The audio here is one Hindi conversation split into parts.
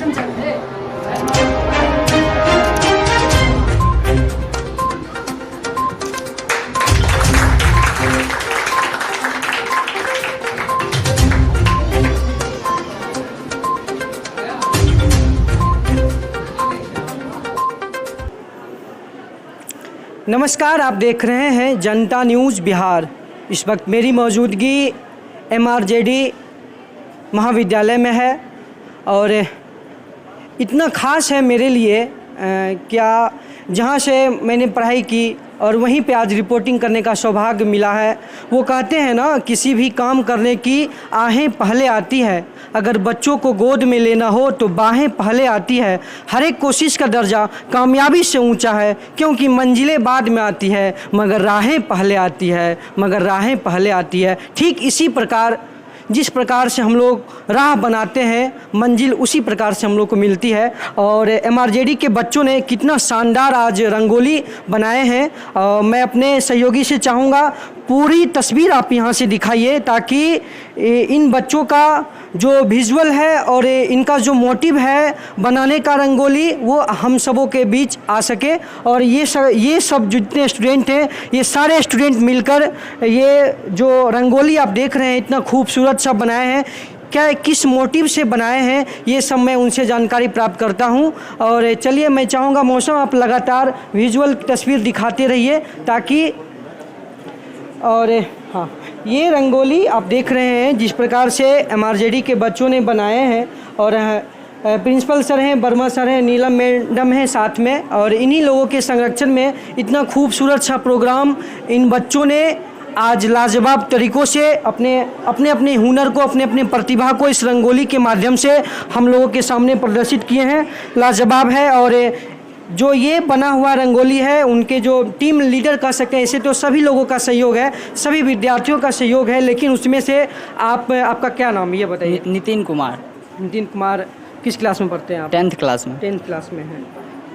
नमस्कार, आप देख रहे हैं जनता न्यूज़ बिहार। इस वक्त मेरी मौजूदगी MRJD महाविद्यालय में है और इतना ख़ास है मेरे लिए क्या जहाँ से मैंने पढ़ाई की और वहीं पे आज रिपोर्टिंग करने का सौभाग्य मिला है। वो कहते हैं ना, किसी भी काम करने की आहें पहले आती है, अगर बच्चों को गोद में लेना हो तो बाहें पहले आती है। हर एक कोशिश का दर्जा कामयाबी से ऊंचा है, क्योंकि मंजिलें बाद में आती है मगर राहें पहले आती है, मगर राहें पहले आती है। ठीक इसी प्रकार जिस प्रकार से हम लोग राह बनाते हैं, मंजिल उसी प्रकार से हम लोग को मिलती है। और MRJD के बच्चों ने कितना शानदार आज रंगोली बनाए हैं। मैं अपने सहयोगी से चाहूँगा पूरी तस्वीर आप यहाँ से दिखाइए, ताकि इन बच्चों का जो विजुअल है और इनका जो मोटिव है बनाने का रंगोली, वो हम सबों के बीच आ सके। और ये सब जितने स्टूडेंट हैं, ये सारे स्टूडेंट मिलकर ये जो रंगोली आप देख रहे हैं इतना खूबसूरत सब बनाए हैं, क्या किस मोटिव से बनाए हैं, ये सब मैं उनसे जानकारी प्राप्त करता हूं। और चलिए, मैं चाहूँगा मौसम आप लगातार विजुअल तस्वीर दिखाते रहिए ताकि। और हाँ, ये रंगोली आप देख रहे हैं जिस प्रकार से MRJD के बच्चों ने बनाए हैं। और प्रिंसिपल सर हैं, वर्मा सर हैं, नीलम मैडम हैं साथ में। और इन्हीं लोगों के संरक्षण में इतना खूबसूरत सा प्रोग्राम इन बच्चों ने आज लाजवाब तरीक़ों से अपने हुनर को, अपने प्रतिभा को इस रंगोली के माध्यम से हम लोगों के सामने प्रदर्शित किए हैं। लाजवाब है। और जो ये बना हुआ रंगोली है, उनके जो टीम लीडर कह सकते हैं, ऐसे तो सभी लोगों का सहयोग है, सभी विद्यार्थियों का सहयोग है, लेकिन उसमें से आपका क्या नाम ये बताइए? नितिन कुमार। नितिन कुमार किस क्लास में पढ़ते हैं आप? 10th क्लास में। 10th क्लास में है।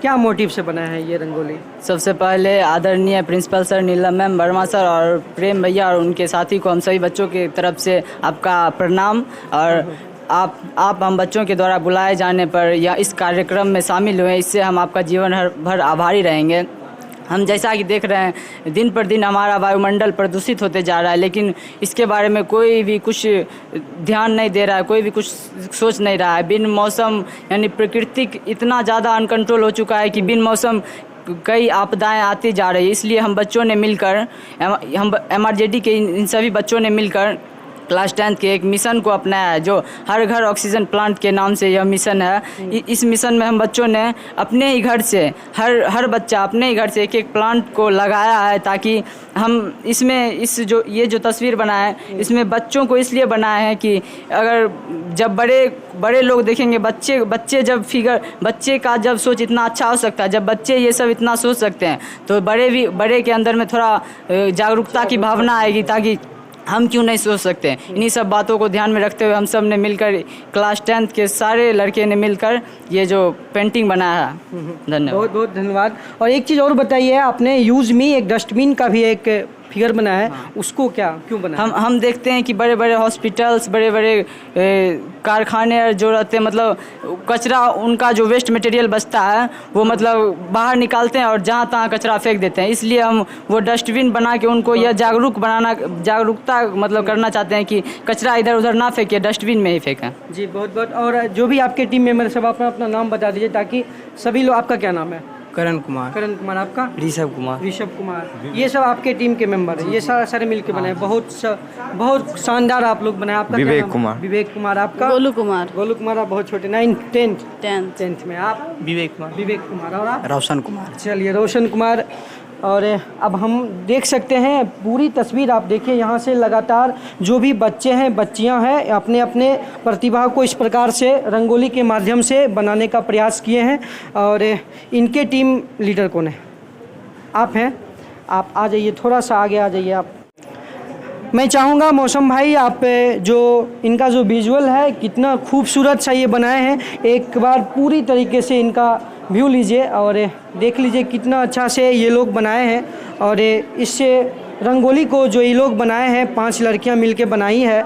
क्या मोटिव से बना है ये रंगोली? सबसे पहले आदरणीय प्रिंसिपल सर, नीलम मैम, वर्मा सर और प्रेम भैया और उनके साथी को हम सभी बच्चों की तरफ से आपका प्रणाम। और आप हम बच्चों के द्वारा बुलाए जाने पर या इस कार्यक्रम में शामिल हुए, इससे हम आपका जीवन भर आभारी रहेंगे। हम जैसा कि देख रहे हैं, दिन पर दिन हमारा वायुमंडल प्रदूषित होते जा रहा है, लेकिन इसके बारे में कोई भी कुछ ध्यान नहीं दे रहा है, कोई भी कुछ सोच नहीं रहा है। बिन मौसम यानी प्राकृतिक इतना ज़्यादा अनकंट्रोल हो चुका है कि बिन मौसम कई आपदाएं आती जा रही है। इसलिए हम बच्चों ने मिलकर, हम MRJD के इन सभी बच्चों ने मिलकर क्लास 10th के एक मिशन को अपनाया है, जो हर घर ऑक्सीजन प्लांट के नाम से यह मिशन है। इस मिशन में हम बच्चों ने अपने ही घर से, हर बच्चा अपने ही घर से एक प्लांट को लगाया है, ताकि हम इसमें ये जो तस्वीर बनाए, इसमें बच्चों को इसलिए बनाए हैं कि अगर जब बड़े लोग देखेंगे, बच्चे का जब सोच इतना अच्छा हो सकता है, जब बच्चे ये सब इतना सोच सकते हैं, तो बड़े के अंदर में थोड़ा जागरूकता की भावना आएगी, ताकि हम क्यों नहीं सोच सकते हैं। इन्हीं सब बातों को ध्यान में रखते हुए हम सब ने मिलकर, क्लास 10th के सारे लड़के ने मिलकर ये जो पेंटिंग बनाया है। धन्यवाद। बहुत बहुत धन्यवाद। और एक चीज़ और बताइए, आपने यूज़ मी एक डस्टबिन का भी एक फिगर बनाया है। हाँ। उसको क्यों बनाया? हम देखते हैं कि बड़े बड़े हॉस्पिटल्स, बड़े बड़े कारखाने जो रहते हैं, मतलब कचरा, उनका जो वेस्ट मटेरियल बचता है वो मतलब बाहर निकालते हैं और जहाँ तहाँ कचरा फेंक देते हैं। इसलिए हम वो डस्टबिन बना के उनको यह जागरूकता मतलब करना चाहते हैं कि कचरा इधर उधर ना फेंके, डस्टबिन में ही फेंकें। जी बहुत बहुत। और जो भी आपके टीम मेंबर सब अपना नाम बता दीजिए, ताकि सभी लोग। आपका क्या नाम है? करण कुमार। आपका? ऋषभ कुमार। ये सब आपके टीम के मेंबर हैं, ये सारे मिलके बनाए। बहुत शानदार आप लोग बनाए। आपका? विवेक कुमार। आपका? गोलू कुमार। आप बहुत छोटे, 9th 10th में। आप? विवेक कुमार। और आप? रोशन कुमार। चलिए, रोशन कुमार। और अब हम देख सकते हैं पूरी तस्वीर, आप देखिए यहाँ से लगातार जो भी बच्चे हैं, बच्चियाँ हैं, अपने प्रतिभा को इस प्रकार से रंगोली के माध्यम से बनाने का प्रयास किए हैं। और इनके टीम लीडर कौन है? आप हैं। आप आ जाइए, थोड़ा सा आगे आ जाइए आप। मैं चाहूँगा मौसम भाई, आप जो इनका जो विजुअल है कितना खूबसूरत सा ये बनाए हैं, एक बार पूरी तरीके से इनका व्यू लीजिए और देख लीजिए कितना अच्छा से ये लोग बनाए हैं। और इससे रंगोली को जो ये लोग बनाए हैं, 5 लड़कियां मिलके बनाई है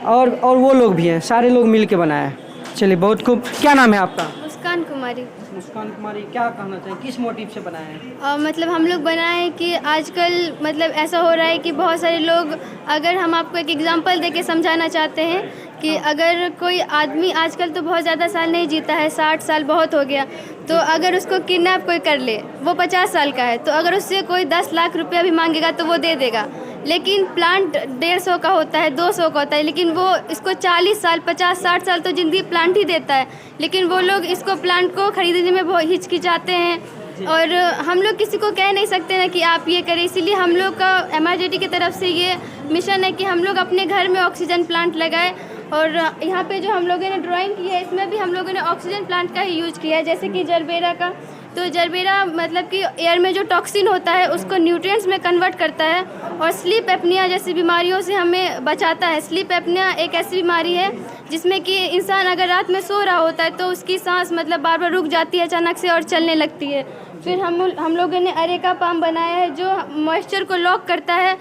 और वो लोग भी हैं, सारे लोग मिलके बनाए हैं। चलिए बहुत खूब। क्या नाम है आपका? मुस्कान कुमारी। मुस्कान कुमारी, क्या कहना चाहिए, किस मोटिव से बनाए हैं? मतलब हम लोग बनाए हैं कि आजकल मतलब ऐसा हो रहा है कि बहुत सारे लोग, अगर हम आपको एक एग्जांपल देके समझाना चाहते हैं कि अगर कोई आदमी आजकल तो बहुत ज़्यादा साल नहीं जीता है, 60 साल बहुत हो गया, तो अगर उसको किडनैप कोई कर ले, वो 50 साल का है, तो अगर उससे कोई 10 लाख रुपया भी मांगेगा तो वो दे देगा। लेकिन प्लांट 150 का होता है, 200 का होता है, लेकिन वो इसको 40 साल 50 60 साल तो ज़िंदगी प्लांट ही देता है, लेकिन वो लोग इसको प्लांट को खरीदने में बहुत हिचकिचाते हैं। और हम लोग किसी को कह नहीं सकते ना कि आप ये करें, इसीलिए हम लोग का MRJD की तरफ से ये मिशन है कि हम लोग अपने घर में ऑक्सीजन प्लांट लगाएं। और यहाँ पे जो हम लोगों ने ड्राइंग की है, इसमें भी हम लोगों ने ऑक्सीजन प्लांट का ही यूज किया है, जैसे कि जरबेरा का। तो जरबेरा मतलब कि एयर में जो टॉक्सिन होता है उसको न्यूट्रिएंट्स में कन्वर्ट करता है और स्लीप एपनिया जैसी बीमारियों से हमें बचाता है। स्लीप एपनिया एक ऐसी बीमारी है जिसमें कि इंसान अगर रात में सो रहा होता है तो उसकी सांस मतलब बार बार रुक जाती है अचानक से और चलने लगती है। फिर हम लोगों ने अरेका पाम बनाया है जो मॉइस्चर को लॉक करता है,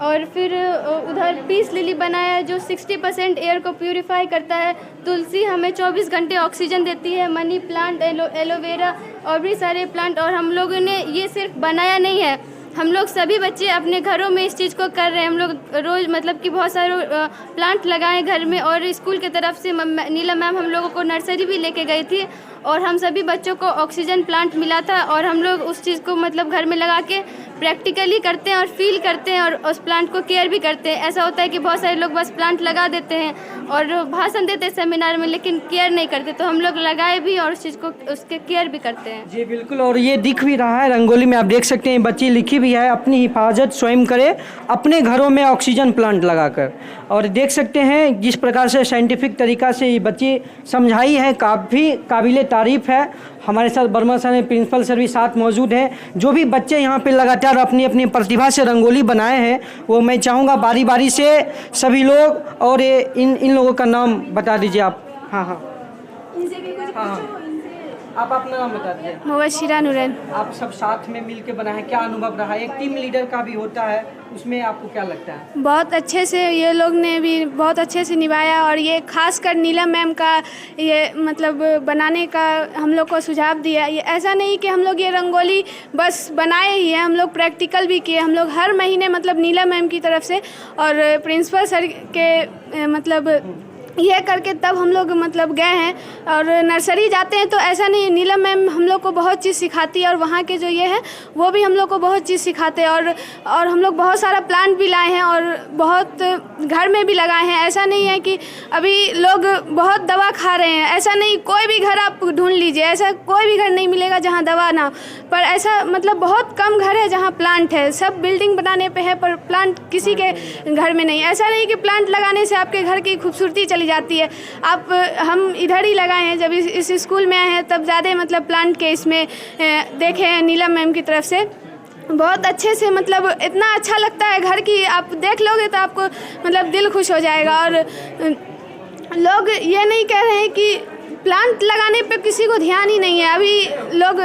और फिर उधर पीस लिली बनाया है जो 60% एयर को प्यूरिफाई करता है। तुलसी हमें 24 घंटे ऑक्सीजन देती है। मनी प्लांट, एलोवेरा और भी सारे प्लांट। और हम लोगों ने ये सिर्फ बनाया नहीं है, हम लोग सभी बच्चे अपने घरों में इस चीज़ को कर रहे हैं। हम लोग रोज़ मतलब कि बहुत सारे प्लांट लगाए घर में, और स्कूल की तरफ से नीलम मैम हम लोगों को नर्सरी भी लेके गई थी और हम सभी बच्चों को ऑक्सीजन प्लांट मिला था, और हम लोग उस चीज़ को मतलब घर में लगा के प्रैक्टिकली करते हैं और फील करते हैं और उस प्लांट को केयर भी करते हैं। ऐसा होता है कि बहुत सारे लोग बस प्लांट लगा देते हैं और भाषण देते हैं सेमिनार में, लेकिन केयर नहीं करते। तो हम लोग लगाए भी और उस चीज़ को उसके केयर भी करते हैं। जी बिल्कुल, और ये दिख भी रहा है रंगोली में, आप देख सकते हैं बच्ची लिखी भी है, अपनी हिफाजत स्वयं करे अपने घरों में ऑक्सीजन प्लांट लगाकर। और देख सकते हैं जिस प्रकार से साइंटिफिक तरीका से ये बच्ची समझाई है, काफ़ी काबिल तारीफ़ है। हमारे साथ वर्मा सर प्रिंसिपल सर भी साथ मौजूद हैं। जो भी बच्चे यहाँ पे लगातार अपनी अपनी प्रतिभा से रंगोली बनाए हैं, वो मैं चाहूँगा बारी बारी से सभी लोग, और इन लोगों का नाम बता दीजिए आप। हाँ हाँ हाँ, आप अपना नाम बता दीजिए। मुबशिरा नूरन। आप सब साथ में मिल के बनाए, क्या अनुभव रहा? एक टीम लीडर का भी होता है, उसमें आपको क्या लगता है? बहुत अच्छे से ये लोग ने भी बहुत अच्छे से निभाया, और ये खासकर नीलम मैम का ये मतलब बनाने का हम लोग को सुझाव दिया। ये ऐसा नहीं कि हम लोग ये रंगोली बस बनाए ही है, हम लोग प्रैक्टिकल भी किए। हम लोग हर महीने मतलब नीलम मैम की तरफ से और प्रिंसिपल सर के मतलब ये करके तब हम लोग मतलब गए हैं। और नर्सरी जाते हैं तो ऐसा नहीं, नीलम मैम हम लोग को बहुत चीज़ सिखाती है, और वहाँ के जो ये है वो भी हम लोग को बहुत चीज़ सिखाते हैं। और हम लोग बहुत सारा प्लांट भी लाए हैं और बहुत घर में भी लगाए हैं। ऐसा नहीं है कि अभी लोग बहुत दवा खा रहे हैं, ऐसा नहीं। कोई भी घर आप ढूंढ लीजिए, ऐसा कोई भी घर नहीं मिलेगा जहाँ दवा ना, पर ऐसा मतलब बहुत कम घर है जहाँ प्लांट है। सब बिल्डिंग बनाने पे है पर प्लांट किसी के घर में नहीं। ऐसा नहीं कि प्लांट लगाने से आपके घर की खूबसूरती चली जाती है। हम इधर ही लगाए हैं, जब इस स्कूल में आए हैं तब ज़्यादा मतलब प्लांट के इसमें देखे हैं नीलम मैम की तरफ से। बहुत अच्छे से मतलब इतना अच्छा लगता है घर की, आप देख लोगे तो आपको मतलब दिल खुश हो जाएगा। और लोग ये नहीं कह रहे हैं कि प्लांट लगाने पे किसी को ध्यान ही नहीं है।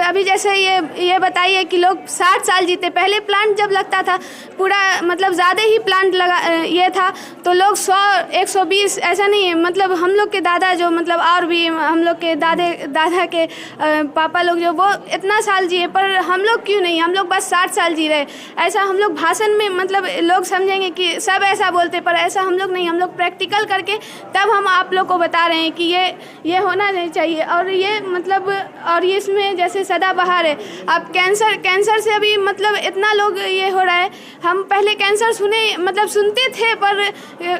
अभी जैसे ये बताइए कि लोग 60 साल जीते, पहले प्लांट जब लगता था पूरा मतलब ज़्यादा ही प्लांट लगा ये था तो लोग 100 120 ऐसा नहीं है। मतलब हम लोग के दादा जो मतलब और भी हम लोग के दादा के पापा लोग जो वो इतना साल जिए, पर हम लोग क्यों नहीं, हम लोग बस 60 साल जी रहे। ऐसा हम लोग भाषण में मतलब लोग समझेंगे कि सब ऐसा बोलते, पर ऐसा हम लोग नहीं। हम लोग प्रैक्टिकल करके तब हम आप लोग को बता रहे हैं कि ये होना नहीं चाहिए। और ये मतलब और ये इसमें जैसे सदाबहार है, आप कैंसर से अभी मतलब इतना लोग ये हो रहा है। हम पहले कैंसर सुनते थे पर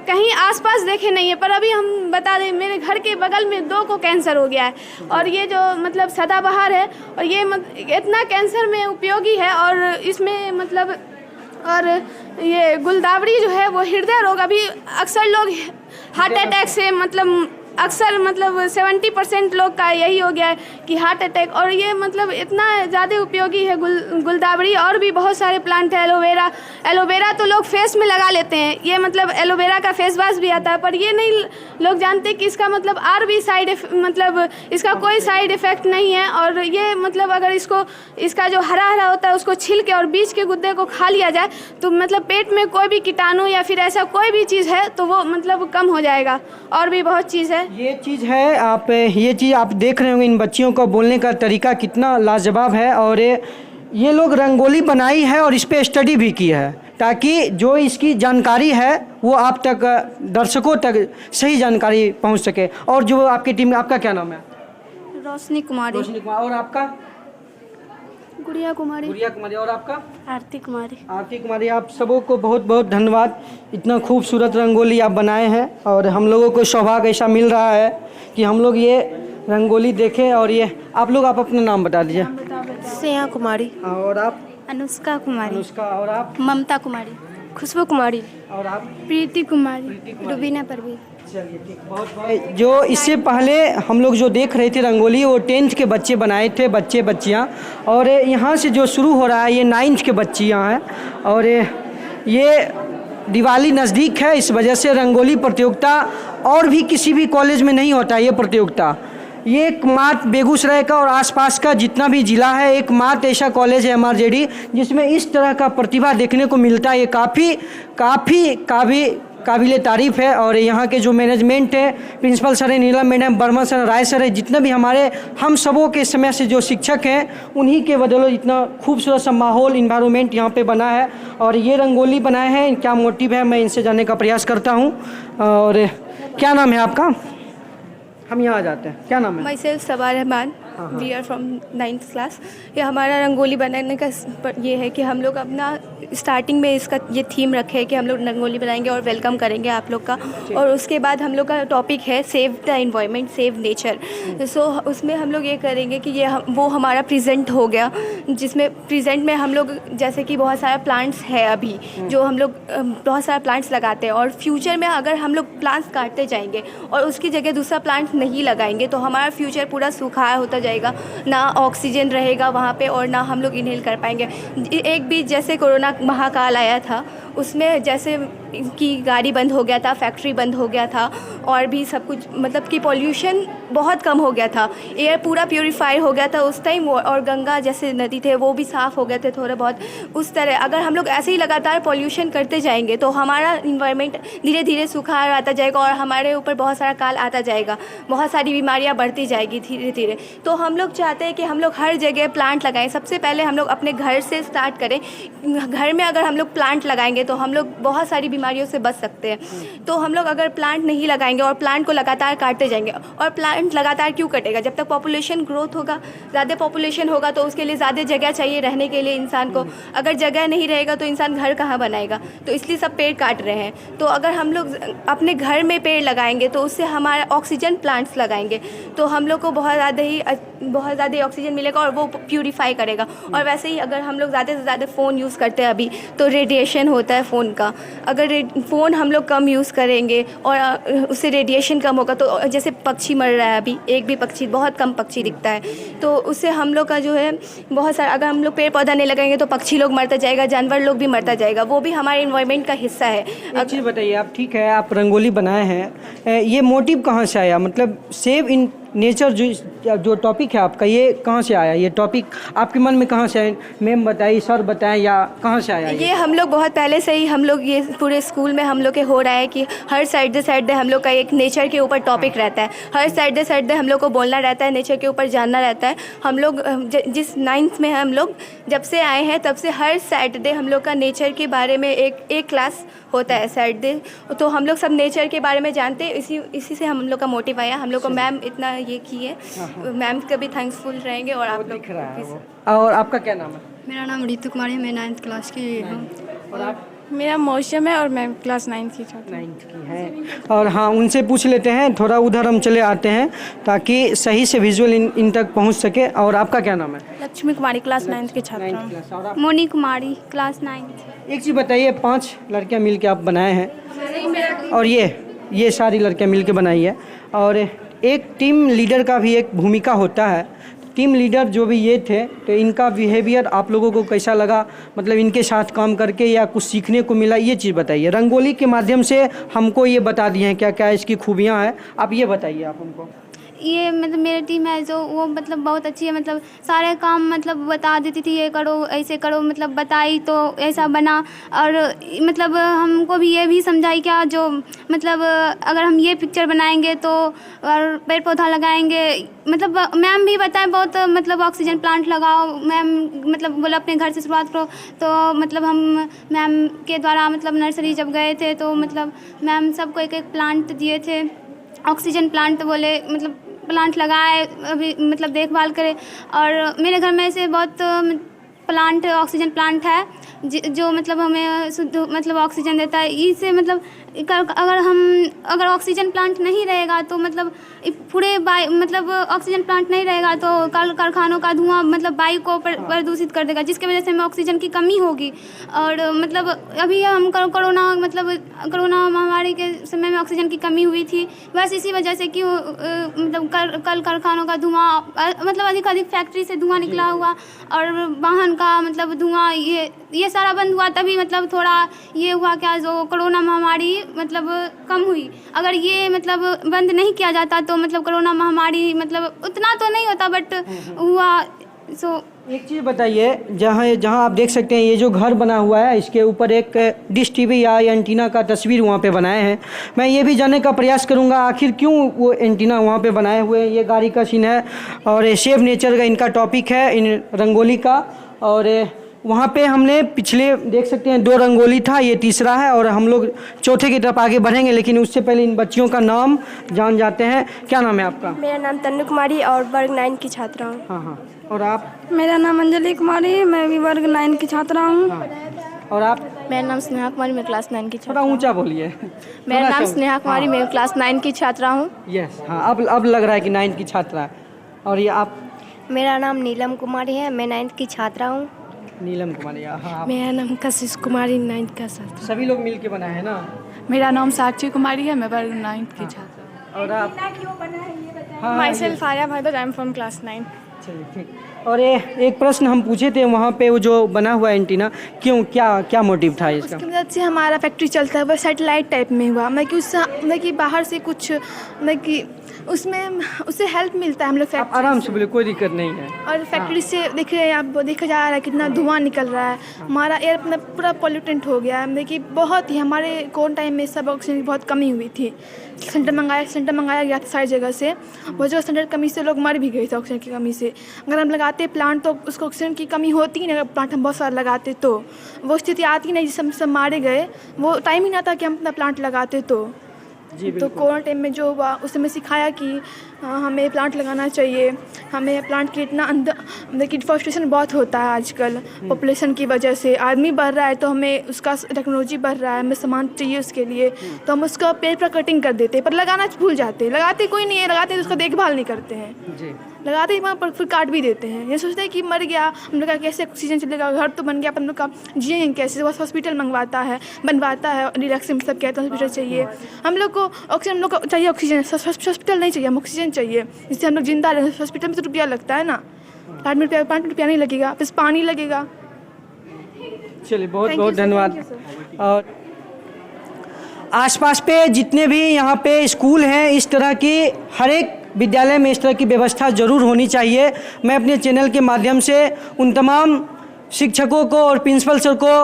कहीं आसपास देखे नहीं है, पर अभी हम बता दें मेरे घर के बगल में 2 को कैंसर हो गया है। और ये जो मतलब सदाबहार है और ये इतना कैंसर में उपयोगी है। और इसमें मतलब और ये गुलदावरी जो है वो हृदय रोग, अभी अक्सर लोग हार्ट अटैक से मतलब अक्सर मतलब 70% लोग का यही हो गया है कि हार्ट अटैक। और ये मतलब इतना ज़्यादा उपयोगी है गुलदावरी। और भी बहुत सारे प्लांट है, एलोवेरा तो लोग फेस में लगा लेते हैं, ये मतलब एलोवेरा का फेस वॉश भी आता है, पर ये नहीं लोग जानते कि इसका मतलब और भी मतलब इसका कोई साइड इफ़ेक्ट नहीं है। और ये मतलब अगर इसका जो हरा हरा होता है उसको छील के और बीज के गुद्दे को खा लिया जाए तो मतलब पेट में कोई भी कीटाणु या फिर ऐसा कोई भी चीज़ है तो वो मतलब कम हो जाएगा। और भी बहुत चीज़ है। ये चीज़ है, आप ये चीज़ आप देख रहे होंगे, इन बच्चियों को बोलने का तरीका कितना लाजवाब है। और ये लोग रंगोली बनाई है और इस पे स्टडी भी की है, ताकि जो इसकी जानकारी है वो आप तक, दर्शकों तक सही जानकारी पहुंच सके। और जो आपकी टीम, आपका क्या नाम है? रोशनी कुमारी। रोशनी कुमार। और आपका? गुड़िया कुमारी। गुड़िया कुमारी। और आपका? आरती कुमारी। आरती कुमारी। आप सबों को बहुत बहुत धन्यवाद, इतना खूबसूरत रंगोली आप बनाए हैं। और हम लोगों को सौभाग्य ऐसा मिल रहा है कि हम लोग ये रंगोली देखें। और ये आप लोग, आप अपना नाम बता दीजिए। स्नेहा कुमारी। और आप? अनुष्का कुमारी। अनुष्का। और आप? ममता कुमारी। खुशबू कुमारी। और आप? प्रीति कुमारी। रुबीना परवीन। चलिए ठीक, बहुत बहुत। जो इससे पहले हम लोग जो देख रहे थे रंगोली, वो 10th के बच्चे बनाए थे, बच्चे बच्चियाँ। और यहाँ से जो शुरू हो रहा है ये 9th के बच्चियाँ हैं। और ये दिवाली नज़दीक है, इस वजह से रंगोली प्रतियोगिता और भी किसी भी कॉलेज में नहीं होता ये प्रतियोगिता। ये एकमात्र बेगूसराय का और आसपास का जितना भी ज़िला है, एकमात्र ऐसा कॉलेज है MRJD जिसमें इस तरह का प्रतिभा देखने को मिलता है। ये काफ़ी काबिल तारीफ़ है। और यहाँ के जो मैनेजमेंट है, प्रिंसिपल सर है, नीलम madam, Verma sir, Rai sir है, जितने भी हमारे हम सबों के समय से जो शिक्षक हैं, उन्हीं के बदौलत इतना खूबसूरत सा माहौल, इन्वायरमेंट यहाँ पे बना है। और ये रंगोली बनाए हैं, क्या मोटिव है, मैं इनसे जानने का प्रयास करता हूँ। और क्या नाम है आपका? हम यहाँ आ जाते हैं, क्या नाम है? Myself Sabar Rahman, we are from 9th class. ये हमारा रंगोली बनाने का ये है कि हम लोग अपना स्टार्टिंग में इसका ये थीम रखे है कि हम लोग रंगोली बनाएंगे और वेलकम करेंगे आप लोग का। और उसके बाद हम लोग का टॉपिक है save the environment, save nature. So उसमें हम लोग ये करेंगे कि ये वो हमारा प्रेजेंट हो गया, जिसमें प्रेजेंट में हम लोग जैसे कि बहुत सारा प्लांट्स है अभी, जो हम लोग बहुत सारा प्लांट्स लगाते हैं। और फ्यूचर में अगर हम लोग प्लांट्स काटते जाएंगे और उसकी जगह दूसरा प्लांट नहीं लगाएंगे तो हमारा फ्यूचर पूरा सूखा होता जाएगा, ना ऑक्सीजन रहेगा वहाँ पे और ना हम लोग इनहेल कर पाएंगे। एक बीच जैसे कोरोना महाकाल आया था, उसमें जैसे कि गाड़ी बंद हो गया था, फैक्ट्री बंद हो गया था, और भी सब कुछ, मतलब कि पॉल्यूशन बहुत कम हो गया था, एयर पूरा प्योरीफाई हो गया था उस टाइम। और गंगा जैसे नदी थे वो भी साफ़ हो गए थे थोड़े बहुत। उस तरह अगर हम लोग ऐसे ही लगातार पॉल्यूशन करते जाएंगे तो हमारा इन्वायरमेंट धीरे धीरे सूखा आता जाएगा और हमारे ऊपर बहुत सारा काल आता जाएगा, बहुत सारी बीमारियाँ बढ़ती जाएगी धीरे धीरे। तो हम लोग चाहते हैं कि हम लोग हर जगह प्लांट लगाएं। सबसे पहले हम लोग अपने घर से स्टार्ट करें। घर में अगर हम लोग प्लांट लगाएंगे तो हम लोग बहुत सारी बीमारियों से बच सकते हैं। तो हम लोग अगर प्लांट नहीं लगाएंगे और प्लांट को लगातार काटते जाएंगे, और प्लांट लगातार क्यों कटेगा? जब तक पॉपुलेशन ग्रोथ होगा, ज़्यादा पॉपुलेशन होगा तो उसके लिए ज़्यादा जगह चाहिए रहने के लिए इंसान को। अगर जगह नहीं रहेगा तो इंसान घर कहाँ बनाएगा? तो इसलिए सब पेड़ काट रहे हैं। तो अगर हम लोग अपने घर में पेड़ लगाएंगे तो उससे हमारा ऑक्सीजन प्लांट्स लगाएंगे तो हम लोग को बहुत ज़्यादा ऑक्सीजन मिलेगा और वो प्यूरीफाई करेगा। और वैसे ही अगर हम लोग ज़्यादा से ज़्यादा फ़ोन यूज़ करते हैं अभी तो रेडिएशन होता है फ़ोन का। अगर फ़ोन हम लोग कम यूज़ करेंगे और उससे रेडिएशन कम होगा, तो जैसे पक्षी मर रहा है अभी, एक भी पक्षी, बहुत कम पक्षी दिखता है, तो उससे हम लोग का जो है बहुत सारा, अगर हम लोग पेड़ पौधा नहीं लगाएंगे तो पक्षी लोग मरता जाएगा, जानवर लोग भी मरता जाएगा, वो भी हमारे इन्वायरमेंट का हिस्सा है। एक चीज़ बताइए आप, ठीक है आप रंगोली बनाए हैं, ये मोटिव कहाँ से आया? मतलब सेव इन नेचर जो टॉपिक है आपका, ये कहाँ से आया? ये टॉपिक आपके मन में कहाँ से आया? मैम बताइए, सर बताएं, या कहाँ से आया ये हम लोग बहुत पहले से ही हम लोग ये पूरे स्कूल में हम लोग के हो रहा है कि हर सैटरडे हम लोग का एक नेचर के ऊपर टॉपिक रहता है। हर सैटरडे हम लोग को बोलना रहता है, नेचर के ऊपर जानना रहता है। हम लोग जिस 9th में हम लोग जब से आए हैं तब से हर सैटरडे हम लोग का नेचर के बारे में एक क्लास होता है सैटरडे। तो हम लोग सब नेचर के बारे में जानते हैं, इसी से हम लोग का मोटिव आया। हम लोग को मैम इतना ये की है, मैम का भी थैंकफुल रहेंगे। और आप लोग, और आपका क्या नाम है? मेरा नाम ऋतु कुमारी है, मैं 9th क्लास की हूँ। और आप? मेरा मौसम है और मैं क्लास 9th की छात्र। 9th की है। और हाँ, उनसे पूछ लेते हैं, थोड़ा उधर हम चले आते हैं ताकि सही से विजुअल इन तक पहुंच सके। और आपका क्या नाम है? लक्ष्मी कुमारी, क्लास 9th की छात्र हूँ। और आप? मोनी कुमारी, क्लास 9th। एक चीज़ बताइए, 5 लड़कियां मिलके आप बनाए हैं और ये सारी लड़कियां मिलके बनाई है। और एक टीम लीडर का भी एक भूमिका होता है। टीम लीडर जो भी ये थे, तो इनका बिहेवियर आप लोगों को कैसा लगा? मतलब इनके साथ काम करके या कुछ सीखने को मिला, ये चीज़ बताइए। रंगोली के माध्यम से हमको ये बता दिए हैं क्या क्या इसकी खूबियाँ हैं, आप ये बताइए आप हमको। ये मतलब मेरी टीम है जो वो मतलब बहुत अच्छी है, मतलब सारे काम मतलब बता देती थी, ये करो ऐसे करो, मतलब बताई तो ऐसा बना। और मतलब हमको भी ये भी समझाई क्या जो मतलब अगर हम ये पिक्चर बनाएंगे तो और पेड़ पौधा लगाएंगे, मतलब मैम भी बताए बहुत, मतलब ऑक्सीजन प्लांट लगाओ मैम, मतलब बोला अपने घर से शुरुआत करो। तो मतलब हम मैम के द्वारा मतलब नर्सरी जब गए थे तो मतलब मैम सबको एक एक प्लांट दिए थे, ऑक्सीजन प्लांट बोले, मतलब प्लांट लगाए अभी मतलब देखभाल करें। और मेरे घर में ऐसे बहुत प्लांट ऑक्सीजन प्लांट है जो मतलब हमें शुद्ध मतलब ऑक्सीजन देता है। इससे मतलब अगर ऑक्सीजन प्लांट नहीं रहेगा तो मतलब पूरे मतलब ऑक्सीजन प्लांट नहीं रहेगा तो कल कारखानों का धुआं मतलब वायु को प्रदूषित कर देगा, जिसकी वजह से हमें ऑक्सीजन की कमी होगी। और मतलब अभी हम कोरोना महामारी के समय में ऑक्सीजन की कमी हुई थी, बस इसी वजह से कि मतलब कल कारखानों का धुआं मतलब अधिक फैक्ट्री से धुआं निकला हुआ और वाहन का मतलब धुआं ये सारा बंद हुआ, तभी मतलब थोड़ा ये हुआ क्या जो कोरोना महामारी मतलब कम हुई। अगर ये मतलब बंद नहीं किया जाता तो मतलब कोरोना महामारी मतलब उतना तो नहीं होता बट हुआ। एक चीज़ बताइए, जहाँ आप देख सकते हैं ये जो घर बना हुआ है इसके ऊपर एक डिश टीवी या एंटीना का तस्वीर वहाँ पे बनाए हैं। मैं ये भी जानने का प्रयास करूँगा आखिर क्यों वो एंटीना वहाँ पे बनाए हुए हैं। ये गाड़ी का सीन है और सेव नेचर का इनका टॉपिक है इन रंगोली का। और वहाँ पे हमने पिछले देख सकते हैं 2 रंगोली था, ये तीसरा है और हम लोग चौथे की तरफ आगे बढ़ेंगे, लेकिन उससे पहले इन बच्चियों का नाम जान जाते हैं। क्या नाम है आपका? मेरा नाम तन्नू कुमारी और वर्ग 9 की छात्रा हूँ। हाँ। और आप? मेरा नाम अंजलि कुमारी, मैं भी वर्ग 9 की छात्रा हूँ। और आप? मेरा नाम स्नेहा कुमारी, मैं क्लास 9 की थोड़ा ऊंचा बोलिए। मेरा नाम स्नेहा कुमारी, मैं क्लास 9 की छात्रा हूँ। यस, हाँ, अब लग रहा है कि 9 की छात्रा है। और ये आप? मेरा नाम नीलम कुमारी है, मैं 9 की छात्रा हूँ। नीलम कुमारी, हाँ। मेरा नाम कशिश कुमारी, 9 का छात्रा। सभी लोग मिल के बनाए हैं ना? मेरा नाम साक्षी कुमारी है, मैं वर्ग 9 की छात्रा। और आप? हाँ, myself Arya Bhardwaj, I am from class 9। चलिए ठीक। और ये एक प्रश्न हम पूछे थे वहाँ पे वो जो बना हुआ एंटीना, क्यों, क्या मोटिव था इसका? उसकी मदद से हमारा फैक्ट्री चलता है, वो सैटेलाइट टाइप में हुआ, मतलब कि उससे मतलब कि बाहर से कुछ मतलब कि उससे हेल्प मिलता है हम लोग। आप आराम से बोले, कोई दिक्कत नहीं है। और फैक्ट्री से देखा जा रहा है कितना धुआं निकल रहा है, हमारा एयर मतलब पूरा पॉल्यूटेंट हो गया है, मतलब कि बहुत ही हमारे कोरोना टाइम में सब ऑक्सीजन की बहुत कमी हुई थी। सेंटर मंगाया गया था सारी जगह से, वो जो सेंटर कमी से लोग मर भी गए थे ऑक्सीजन की कमी से। अगर हम लगाते प्लांट तो उसको ऑक्सीजन की कमी होती ही नहीं, अगर प्लांट हम बहुत सारा लगाते तो वो स्थिति आती नहीं, जिससे हम सब मारे गए, वो टाइम ही ना था कि हम अपना प्लांट लगाते तो कोरोना टाइम में जो हुआ उससे हमें सिखाया कि हमें प्लांट लगाना चाहिए। हमें प्लांट की इतना मतलब कि डिफॉरेस्टेशन बहुत होता है आजकल पॉपुलेशन की वजह से, आदमी बढ़ रहा है तो हमें उसका टेक्नोलॉजी बढ़ रहा है, हमें सामान चाहिए उसके लिए, तो हम उसका पेड़ पर कटिंग कर देते हैं, पर लगाना भूल जाते हैं। लगाते कोई नहीं है, लगाते तो उसका देखभाल नहीं करते हैं जी। लगाते ही वहाँ पर फिर काट भी देते हैं। ये सोचते हैं कि मर गया, हम लोग का कैसे ऑक्सीजन चलेगा, घर तो बन गया, अपन लोग का जिएंगे कैसे। बस हॉस्पिटल बनवाता है रिलैक्स में, सब कहते हैं हॉस्पिटल चाहिए हम लोग को, ऑक्सीजन हम लोग को चाहिए, ऑक्सीजन हॉस्पिटल नहीं चाहिए, हम ऑक्सीजन चाहिए जिससे हम लोग जिंदा रहे। हॉस्पिटल में तो रुपया लगता है ना, 5 रुपया नहीं लगेगा, बस पानी लगेगा। चलिए बहुत धन्यवाद। और आसपास पे जितने भी यहाँ पे स्कूल हैं, इस तरह की हर एक विद्यालय में इस तरह की व्यवस्था ज़रूर होनी चाहिए। मैं अपने चैनल के माध्यम से उन तमाम शिक्षकों को और प्रिंसिपल सर को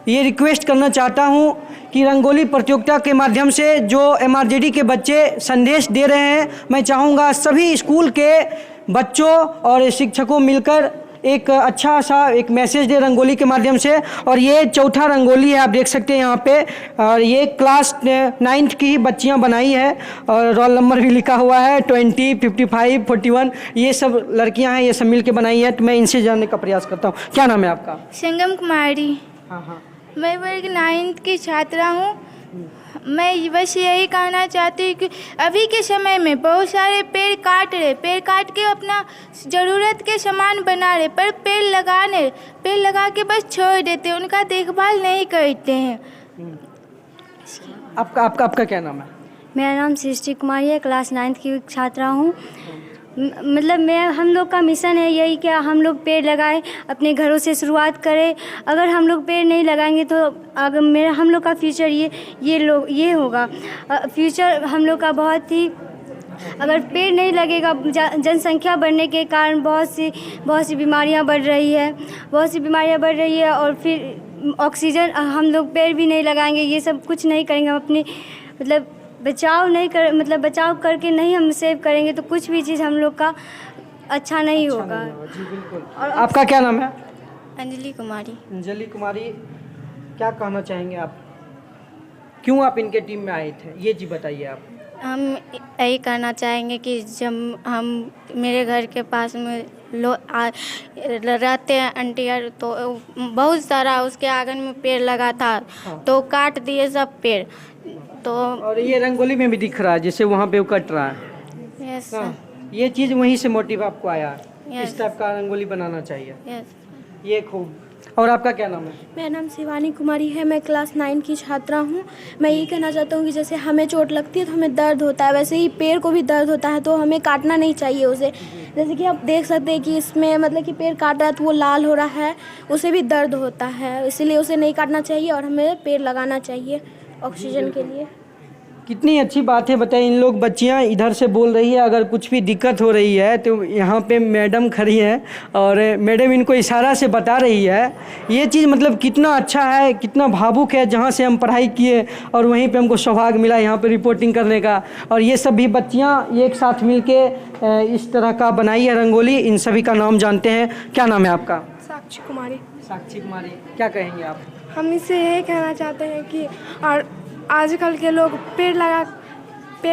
ये रिक्वेस्ट करना चाहता हूँ कि रंगोली प्रतियोगिता के माध्यम से जो MRJD के बच्चे संदेश दे रहे हैं, मैं चाहूँगा सभी स्कूल के बच्चों और शिक्षकों मिलकर एक अच्छा सा एक मैसेज दे रंगोली के माध्यम से। और ये चौथा रंगोली है, आप देख सकते हैं यहाँ पे, और ये क्लास 9th की ही बच्चियाँ बनाई है और रोल नंबर भी लिखा हुआ है 20, 55, 41, ये सब लड़कियाँ हैं, ये सब मिल के बनाई है। तो मैं इनसे जानने का प्रयास करता हूँ। क्या नाम है आपका? संगम कुमारी। हाँ। मैं वर्ग 9 की छात्रा हूँ। मैं बस यही कहना चाहती हूँ कि अभी के समय में बहुत सारे पेड़ काट के अपना ज़रूरत के सामान बना रहे, पर पेड़ लगा के बस छोड़ देते हैं, उनका देखभाल नहीं करते हैं। आपका क्या नाम है? मेरा नाम सृष्टि कुमारी है, क्लास 9th की छात्रा हूँ। मतलब हम लोग का मिशन है यही कि हम लोग पेड़ लगाएं, अपने घरों से शुरुआत करें। अगर हम लोग पेड़ नहीं लगाएंगे तो हम लोग का फ्यूचर ये होगा। फ्यूचर हम लोग का बहुत ही अगर पेड़ नहीं लगेगा, जनसंख्या बढ़ने के कारण बहुत सी बीमारियां बढ़ रही है और फिर ऑक्सीजन हम लोग पेड़ भी नहीं लगाएंगे, ये सब कुछ नहीं करेंगे, हम अपनी बचाव करके नहीं हम सेव करेंगे तो कुछ भी चीज़ हम लोग का अच्छा नहीं होगा। जी बिल्कुल। और आपका क्या नाम है? अंजलि कुमारी। अंजलि कुमारी, क्या कहना चाहेंगे आप? क्यों आप इनके टीम में आए थे, ये जी बताइए आप। हम यही कहना चाहेंगे कि जब हम मेरे घर के पास में रहते हैं आंटियाँ, तो बहुत सारा उसके आंगन में पेड़ लगा था, तो काट दिए सब पेड़। तो और ये रंगोली में भी दिख रहा है जैसे वहाँ पे वो कट रहा है। यस हाँ, ये चीज़ वहीं से मोटिव आपको आया, Yes. इस टाइप का रंगोली बनाना चाहिए। यस। ये खूब। और आपका क्या नाम है? मेरा नाम शिवानी कुमारी है, मैं क्लास 9 की छात्रा हूँ। मैं यही कहना चाहता हूँ कि जैसे हमें चोट लगती है तो हमें दर्द होता है, वैसे ही पेड़ को भी दर्द होता है, तो हमें काटना नहीं चाहिए उसे। जैसे कि आप देख सकते हैं कि इसमें मतलब कि पेड़ काट रहा है तो वो लाल हो रहा है, उसे भी दर्द होता है, इसीलिए उसे नहीं काटना चाहिए और हमें पेड़ लगाना चाहिए ऑक्सीजन के लिए। कितनी अच्छी बात है, बताइए। इन लोग बच्चियां इधर से बोल रही है, अगर कुछ भी दिक्कत हो रही है तो यहाँ पे मैडम खड़ी हैं और मैडम इनको इशारा से बता रही है। ये चीज़ मतलब कितना अच्छा है, कितना भावुक है। जहाँ से हम पढ़ाई किए और वहीं पे हमको सौभाग्य मिला यहाँ पे रिपोर्टिंग करने का, और ये सभी बच्चियाँ एक साथ मिलके इस तरह का बनाई है रंगोली। इन सभी का नाम जानते हैं। क्या नाम है आपका? साक्षी कुमारी। साक्षी कुमारी, क्या कहेंगे आप? हम इससे यही कहना चाहते हैं कि और आजकल के लोग पेड़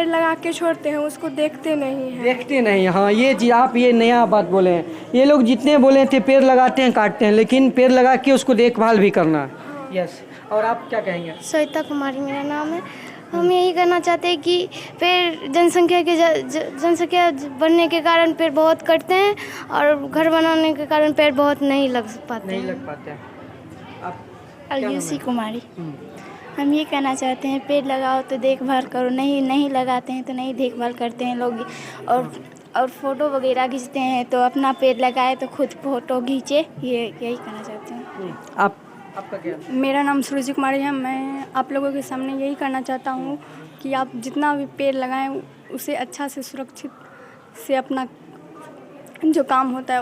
लगा के छोड़ते हैं, उसको देखते नहीं हैं। देखते नहीं, हाँ ये जी आप ये नया बात बोले हैं। ये लोग जितने बोले थे पेड़ लगाते हैं काटते हैं, लेकिन पेड़ लगा के उसको देखभाल भी करना। यस। और आप क्या कहेंगे? सविता कुमारी मेरा नाम है। हम यही कहना चाहते हैं कि पेड़ जनसंख्या बढ़ने के कारण पेड़ बहुत कटते हैं और घर बनाने के कारण पेड़ बहुत नहीं लग पाते हैं। आप? अलयूसी कुमारी। हम ये कहना चाहते हैं पेड़ लगाओ तो देखभाल करो, नहीं लगाते हैं तो नहीं देखभाल करते हैं लोग। और फोटो वगैरह खींचते हैं तो अपना पेड़ लगाए तो खुद फोटो खींचे, यही कहना चाहते हैं। आपका क्या? मेरा नाम सुरुचि कुमारी है। मैं आप लोगों के सामने यही करना चाहता हूँ कि आप जितना भी पेड़ लगाएं उसे अच्छा से सुरक्षित से अपना जो काम होता है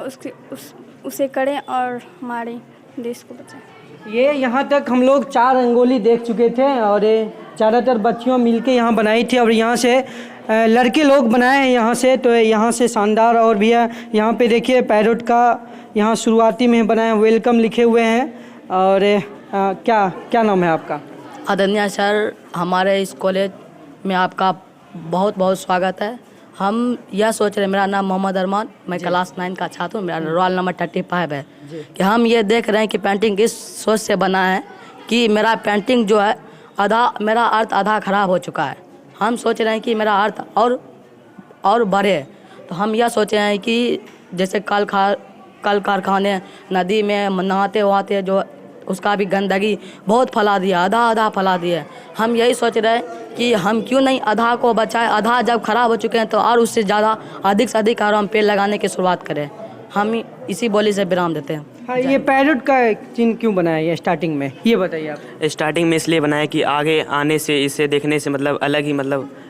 उसे करें और हमारे देश को बचाएं। ये यहाँ तक हम लोग 4 रंगोली देख चुके थे और ये ज़्यादातर बच्चियों मिलके यहाँ बनाई थी, और यहाँ से लड़के लोग बनाए हैं यहाँ से, तो यहाँ से शानदार और भी है। यहाँ पे देखिए पैरोट का यहाँ शुरुआती में बनाया, वेलकम लिखे हुए हैं। और क्या नाम है आपका? आदरणीय सर, हमारे इस कॉलेज में आपका बहुत बहुत स्वागत है। हम यह सोच रहे हैं, मेरा नाम मोहम्मद अरमान, मैं क्लास 9 का छात्र हूँ, मेरा रोल नंबर 35 है, कि हम ये देख रहे हैं कि पेंटिंग इस सोच से बना है कि मेरा पेंटिंग जो है मेरा अर्थ आधा खराब हो चुका है। हम सोच रहे हैं कि मेरा अर्थ और बढ़े, तो हम यह सोच रहे हैं कि जैसे कल कारखाने नदी में नहाते वहाते जो उसका भी गंदगी बहुत फैला दिया, आधा फैला दिया। हम यही सोच रहे हैं कि हम क्यों नहीं आधा को बचाएं, आधा जब खराब हो चुके हैं तो और उससे ज़्यादा अधिक से अधिक और हम पेड़ लगाने की शुरुआत करें। हम इसी बोली से विराम देते हैं। हाँ, ये पैरोट का चिन्ह क्यों बनाया ये स्टार्टिंग में, ये बताइए आप। स्टार्टिंग में इसलिए बनाया कि आगे आने से, इसे देखने से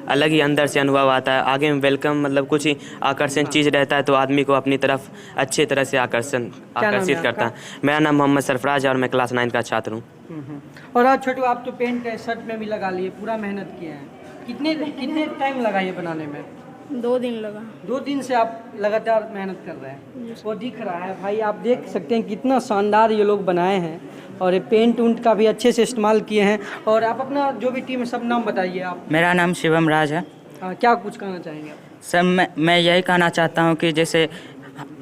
अलग ही अंदर से अनुभव आता है। आगे में वेलकम कुछ ही आकर्षण चीज़ रहता है तो आदमी को अपनी तरफ अच्छे तरह से आकर्षित करता है। मेरा नाम मोहम्मद सरफराज है और मैं क्लास 9 का छात्र हूँ। और आज छोटू, आप तो पेंट शर्ट में भी लगा लिए, पूरा मेहनत किए हैं। कितने टाइम लगा ये बनाने में? 2 दिन लगा। 2 दिन से आप लगातार मेहनत कर रहे हैं, वो दिख रहा है भाई। आप देख सकते हैं कितना शानदार ये लोग बनाए हैं, और ये पेंट उंट का भी अच्छे से इस्तेमाल किए हैं। और आप अपना जो भी टीम है सब नाम बताइए आप। मेरा नाम शिवम राज है। क्या कुछ कहना चाहेंगे आप? सर, मैं यही कहना चाहता हूँ कि जैसे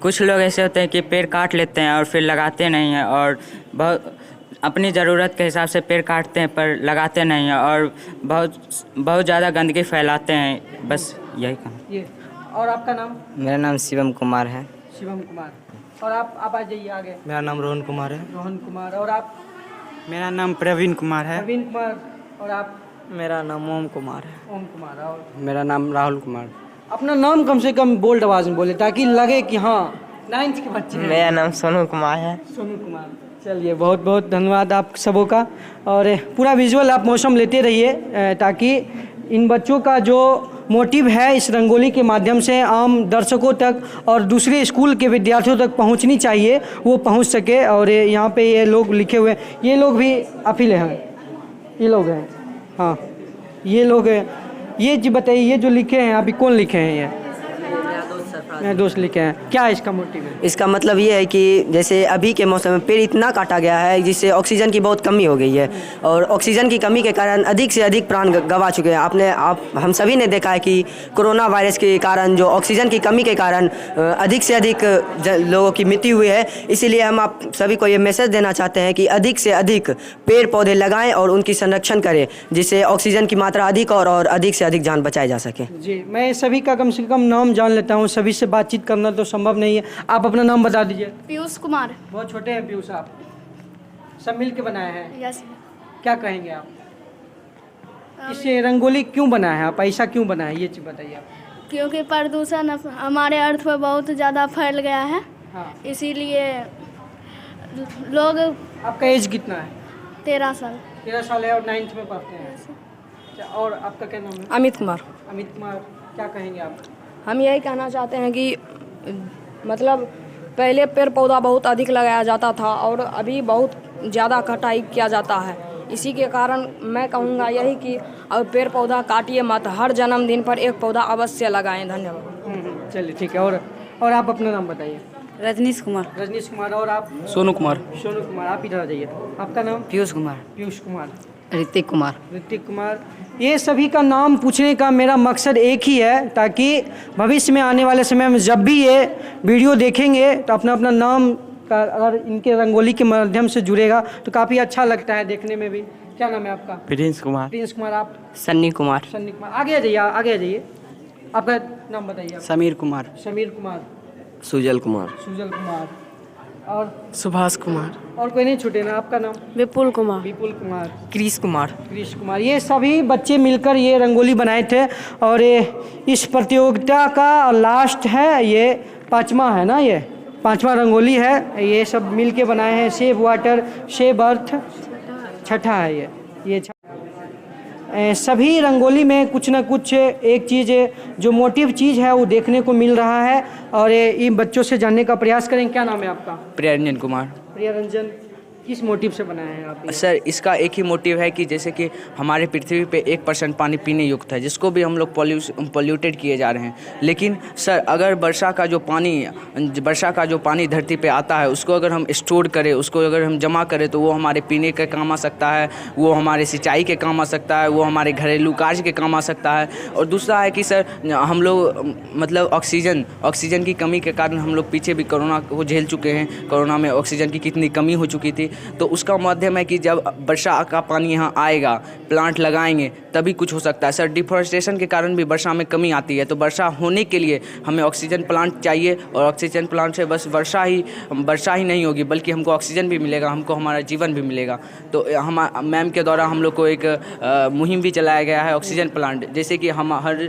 कुछ लोग ऐसे होते हैं कि पेड़ काट लेते हैं और फिर लगाते नहीं हैं, और बहुत अपनी ज़रूरत के हिसाब से पेड़ काटते हैं पर लगाते नहीं हैं, और बहुत ज़्यादा गंदगी फैलाते हैं। बस यही कहना। ये और आपका नाम? मेरा नाम शिवम कुमार है। शिवम कुमार। और आप आ जाइए आगे। मेरा नाम रोहन कुमार है। रोहन कुमार। और आप? मेरा नाम प्रवीण कुमार है। प्रवीण कुमार। और आप? मेरा नाम ओम कुमार है। ओम कुमार। और मेरा नाम राहुल कुमार। अपना नाम कम से कम बोल्ड आवाज़ में बोले ताकि लगे कि हाँ 9th के बच्चे हैं। मेरा नाम सोनू कुमार है। सोनू कुमार। चलिए, बहुत बहुत धन्यवाद आप सबों का। और पूरा विजुअल आप मौसम लेते रहिए ताकि इन बच्चों का जो मोटिव है इस रंगोली के माध्यम से आम दर्शकों तक और दूसरे स्कूल के विद्यार्थियों तक पहुंचनी चाहिए, वो पहुंच सके। और यहाँ पे ये लोग लिखे हुए, ये लोग भी अफिले हैं, ये लोग हैं, हाँ ये लोग हैं। ये जी बताइए, ये जो लिखे हैं अभी कौन लिखे हैं? ये मेरे दोस्त लिखे हैं। क्या इसका मोटिव है? इसका मतलब ये है कि जैसे अभी के मौसम में पेड़ इतना काटा गया है जिससे ऑक्सीजन की बहुत कमी हो गई है, और ऑक्सीजन की कमी के कारण अधिक से अधिक प्राण गंवा चुके हैं। हम सभी ने देखा है कि कोरोना वायरस के कारण जो ऑक्सीजन की कमी के कारण अधिक से अधिक लोगों की मृत्यु हुई है। इसीलिए हम आप सभी को ये मैसेज देना चाहते हैं कि अधिक से अधिक पेड़ पौधे लगाएं और उनकी संरक्षण करें, जिससे ऑक्सीजन की मात्रा अधिक और अधिक से अधिक जान बचाई जा सके। जी, मैं सभी का कम से कम नाम जान लेता हूँ, सभी से बातचीत करना तो संभव नहीं है। आप अपना नाम बता दीजिए। पीयूष कुमार। बहुत छोटे हैं पीयूष आप, सब मिल के बनाए हैं। यस। क्या कहेंगे आप? इसे रंगोली क्यों बनाया है आप, ऐसा क्यों बनाया है, ये चीज़ बताइए आप। क्योंकि प्रदूषण हमारे अर्थ पर बहुत ज़्यादा फैल गया है। हाँ। इसीलिए लोग। आपका एज कितना है? 13 साल। 13 साल है और 9th में पढ़ते हैं। अच्छा, और आपका क्या नाम है? अमित कुमार। अमित कुमार, क्या कहेंगे आप? हम यही कहना चाहते हैं कि मतलब पहले पेड़ पौधा बहुत अधिक लगाया जाता था और अभी बहुत ज़्यादा कटाई किया जाता है। इसी के कारण मैं कहूँगा यही कि अब पेड़ पौधा काटिए मत, हर जन्मदिन पर एक पौधा अवश्य लगाएं। धन्यवाद। चलिए ठीक है। और आप अपना नाम बताइए। रजनीश कुमार। रजनीश कुमार। और आप? सोनू कुमार। सोनू कुमार। आप इधर आ जाइए। आपका नाम? पीयूष कुमार। पीयूष कुमार। ऋतिक कुमार। ऋतिक कुमार। ये सभी का नाम पूछने का मेरा मकसद एक ही है, ताकि भविष्य में आने वाले समय में जब भी ये वीडियो देखेंगे तो अपना अपना नाम का अगर इनके रंगोली के माध्यम से जुड़ेगा तो काफ़ी अच्छा लगता है देखने में भी। क्या नाम है आपका? प्रिंस कुमार। प्रिंस कुमार। आप? सन्नी कुमार। सन्नी कुमार। आगे आ जाइए, आगे आ जाइए। आपका नाम बताइए। समीर कुमार। समीर कुमार। सुजल कुमार। सुजल कुमार। और सुभाष कुमार। और कोई नहीं छूटे ना? आपका नाम? विपुल कुमार। विपुल कुमार। क्रिश कुमार। क्रिश कुमार। ये सभी बच्चे मिलकर ये रंगोली बनाए थे और ये इस प्रतियोगिता का लास्ट है, ये 5वां है ना, ये 5वां रंगोली है। ये सब मिल के बनाए हैं। सेव वाटर, सेव अर्थ, छठा है ये सभी रंगोली में कुछ ना कुछ एक चीज़ जो मोटिव चीज़ है वो देखने को मिल रहा है और इन बच्चों से जानने का प्रयास करें। क्या नाम है आपका? प्रियरंजन कुमार। प्रियरंजन, किस मोटिव से बनाया है आप? सर, इसका एक ही मोटिव है कि जैसे कि हमारे पृथ्वी पे 1% पानी पीने युक्त है, जिसको भी हम लोग पॉल्यूटेड किए जा रहे हैं। लेकिन सर, अगर वर्षा का जो पानी धरती पे आता है उसको अगर हम स्टोर करें, उसको अगर हम जमा करें तो वो हमारे पीने के काम आ सकता है, वो हमारे सिंचाई के काम आ सकता है, वो हमारे घरेलू कार्य के काम आ सकता है। और दूसरा है कि सर, हम लोग मतलब ऑक्सीजन की कमी के कारण हम लोग पीछे भी कोरोना को झेल चुके हैं। कोरोना में ऑक्सीजन की कितनी कमी हो चुकी थी, तो उसका माध्यम है कि जब वर्षा का पानी यहाँ आएगा, प्लांट लगाएंगे तभी कुछ हो सकता है। सर, डिफॉरेस्टेशन के कारण भी वर्षा में कमी आती है, तो वर्षा होने के लिए हमें ऑक्सीजन प्लांट चाहिए और ऑक्सीजन प्लांट से बस वर्षा ही नहीं होगी बल्कि हमको ऑक्सीजन भी मिलेगा, हमको हमारा जीवन भी मिलेगा। तो हम मैम के द्वारा हम लोग को एक मुहिम भी चलाया गया है ऑक्सीजन प्लांट। जैसे कि हम हर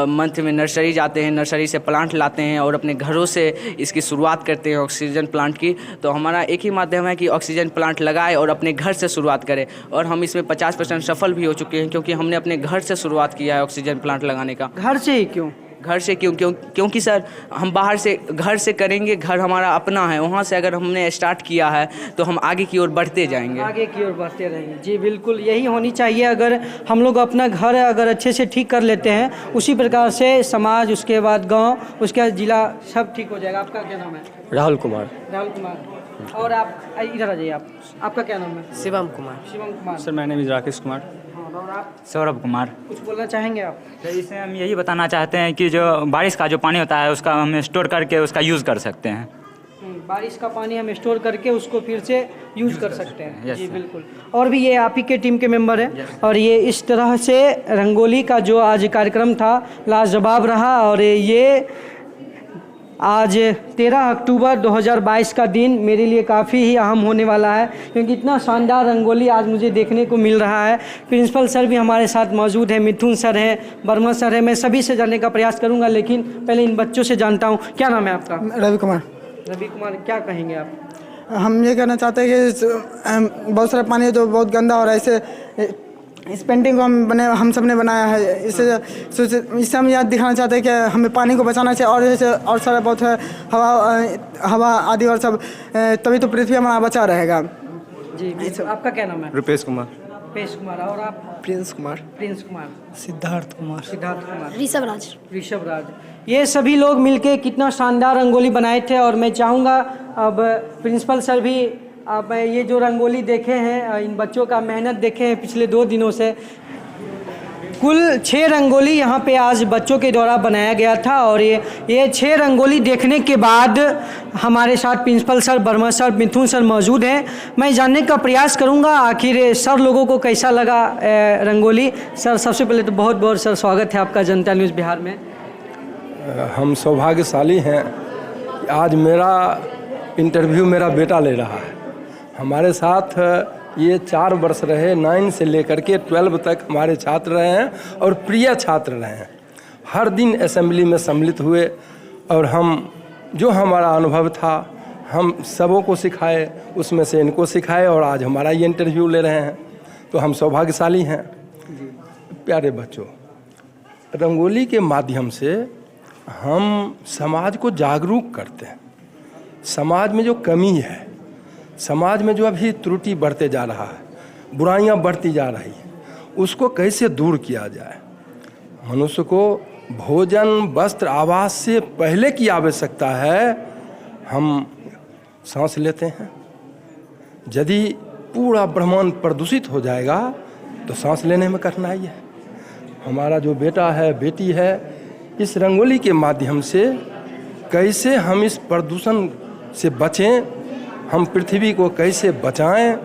मंथ में नर्सरी जाते हैं, नर्सरी से प्लांट लाते हैं और अपने घरों से इसकी शुरुआत करते हैं ऑक्सीजन प्लांट की। तो हमारा एक ही माध्यम है कि ऑक्सीजन प्लांट लगाए और अपने घर से शुरुआत करें, और हम इसमें 50% सफल भी हो चुके हैं, क्योंकि हमने अपने घर से शुरुआत किया है ऑक्सीजन प्लांट लगाने का। घर से ही क्यों? घर से क्योंकि सर, हम बाहर से घर से करेंगे, घर हमारा अपना है, वहाँ से अगर हमने स्टार्ट किया है तो हम आगे की ओर बढ़ते जाएंगे। आगे की ओर बढ़ते रहेंगे। जी बिल्कुल, यही होनी चाहिए। अगर हम लोग अपना घर अगर अच्छे से ठीक कर लेते हैं, उसी प्रकार से समाज, उसके बाद गांव, उसके बाद जिला सब ठीक हो जाएगा। आपका क्या नाम है? राहुल कुमार। राहुल कुमार। और आप इधर आ जाइए। आपका क्या नाम है? शिवम कुमार। शिवम कुमार। सर, मेरा नाम राकेश कुमार। और आप? सौरभ कुमार। कुछ बोलना चाहेंगे आप? तो इससे हम यही बताना चाहते हैं कि जो बारिश का जो पानी होता है उसका हम स्टोर करके उसका यूज़ कर सकते हैं। बारिश का पानी हम स्टोर करके उसको फिर से यूज़ कर सकते हैं। जी सर। बिल्कुल। और भी ये आप ही के टीम के मेंबर हैं और ये इस तरह से रंगोली का जो आज कार्यक्रम था लाजवाब रहा। और ये आज 13 अक्टूबर 2022 का दिन मेरे लिए काफ़ी ही अहम होने वाला है, क्योंकि इतना शानदार रंगोली आज मुझे देखने को मिल रहा है। प्रिंसिपल सर भी हमारे साथ मौजूद हैं, मिथुन सर हैं, वर्मा सर हैं। मैं सभी से जानने का प्रयास करूंगा, लेकिन पहले इन बच्चों से जानता हूं। क्या नाम है आपका? रवि कुमार। रवि कुमार, क्या कहेंगे आप? हम ये कहना चाहते हैं कि बहुत सारा पानी है जो बहुत गंदा और ऐसे इस पेंटिंग को हम सब ने बनाया है। इससे हम यह दिखाना चाहते हैं कि हमें पानी को बचाना चाहिए और जैसे और सारा बहुत है हवा आदि और सब, तभी तो पृथ्वी हमारा बचा रहेगा। जी आपका क्या नाम है? रुपेश कुमार। रुपेश कुमार। और आप? प्रिंस कुमार। प्रिंस कुमार। सिद्धार्थ कुमार। सिद्धार्थ कुमार। ऋषभ राज। ऋषभ राज। ये सभी लोग मिलके कितना शानदार रंगोली बनाए थे। और मैं चाहूँगा अब प्रिंसिपल सर भी, आप ये जो रंगोली देखे हैं, इन बच्चों का मेहनत देखे हैं पिछले 2 दिनों से, कुल 6 रंगोली यहाँ पे आज बच्चों के द्वारा बनाया गया था। और ये 6 रंगोली देखने के बाद हमारे साथ प्रिंसिपल सर, वर्मा सर, मिथुन सर मौजूद हैं। मैं जानने का प्रयास करूँगा आखिर सर लोगों को कैसा लगा रंगोली। सर सबसे पहले तो बहुत बहुत सर स्वागत है आपका जनता न्यूज़ बिहार में। हम सौभाग्यशाली हैं, आज मेरा इंटरव्यू मेरा बेटा ले रहा है। हमारे साथ ये 4 वर्ष रहे, 9 से लेकर के 12 तक हमारे छात्र रहे हैं और प्रिय छात्र रहे हैं। हर दिन असेंबली में सम्मिलित हुए और हम जो हमारा अनुभव था हम सबों को सिखाए, उसमें से इनको सिखाए और आज हमारा ये इंटरव्यू ले रहे हैं। तो हम सौभाग्यशाली हैं। प्यारे बच्चों, रंगोली के माध्यम से हम समाज को जागरूक करते हैं। समाज में जो कमी है, समाज में जो अभी त्रुटि बढ़ते जा रहा है, बुराइयां बढ़ती जा रही हैं, उसको कैसे दूर किया जाए। मनुष्य को भोजन, वस्त्र, आवास से पहले की आवश्यकता है। हम सांस लेते हैं, यदि पूरा ब्रह्मांड प्रदूषित हो जाएगा तो सांस लेने में कठिनाई है। हमारा जो बेटा है, बेटी है, इस रंगोली के माध्यम से कैसे हम इस प्रदूषण से बचें, हम पृथ्वी को कैसे बचाएं,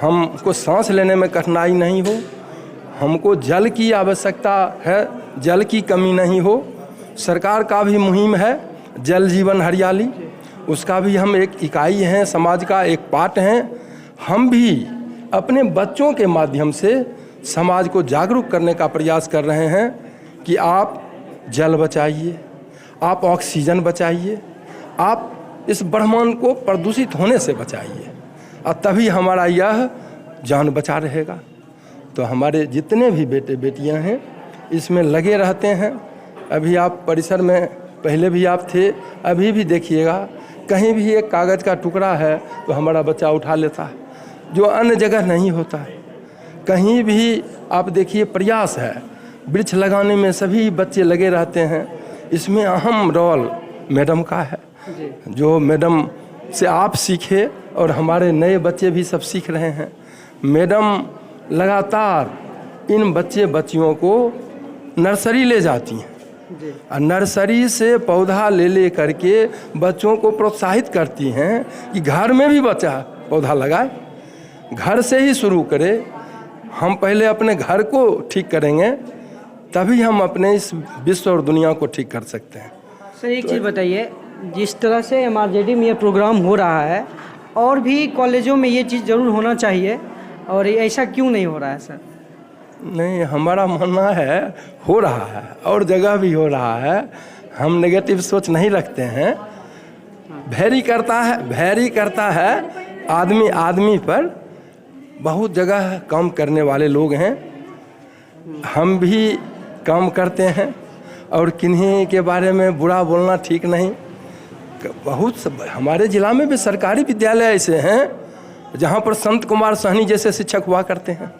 हमको सांस लेने में कठिनाई नहीं हो, हमको जल की आवश्यकता है, जल की कमी नहीं हो। सरकार का भी मुहिम है जल जीवन हरियाली, उसका भी हम एक इकाई हैं, समाज का एक पार्ट हैं। हम भी अपने बच्चों के माध्यम से समाज को जागरूक करने का प्रयास कर रहे हैं कि आप जल बचाइए, आप ऑक्सीजन बचाइए, आप इस ब्रह्मांड को प्रदूषित होने से बचाइए और तभी हमारा यह जान बचा रहेगा। तो हमारे जितने भी बेटे बेटियां हैं इसमें लगे रहते हैं। अभी आप परिसर में पहले भी आप थे, अभी भी देखिएगा, कहीं भी एक कागज़ का टुकड़ा है तो हमारा बच्चा उठा लेता है, जो अन्य जगह नहीं होता है। कहीं भी आप देखिए प्रयास है, वृक्ष लगाने में सभी बच्चे लगे रहते हैं। इसमें अहम रोल मैडम का है, जो मैडम से आप सीखे और हमारे नए बच्चे भी सब सीख रहे हैं। मैडम लगातार इन बच्चे बच्चियों को नर्सरी ले जाती हैं और नर्सरी से पौधा ले करके बच्चों को प्रोत्साहित करती हैं कि घर में भी बच्चा पौधा लगाए, घर से ही शुरू करे। हम पहले अपने घर को ठीक करेंगे तभी हम अपने इस विश्व और दुनिया को ठीक कर सकते हैं। सर एक चीज़ बताइए, जिस तरह से MRJD में ये प्रोग्राम हो रहा है और भी कॉलेजों में ये चीज़ ज़रूर होना चाहिए, और ऐसा क्यों नहीं हो रहा है सर? नहीं, हमारा मानना है हो रहा है और जगह भी हो रहा है। हम नेगेटिव सोच नहीं रखते हैं। वैरी करता है आदमी पर। बहुत जगह काम करने वाले लोग हैं, हम भी काम करते हैं और किन्हीं के बारे में बुरा बोलना ठीक नहीं। बहुत हमारे ज़िला में भी सरकारी विद्यालय ऐसे हैं जहाँ पर संत कुमार सहनी जैसे शिक्षक हुआ करते हैं,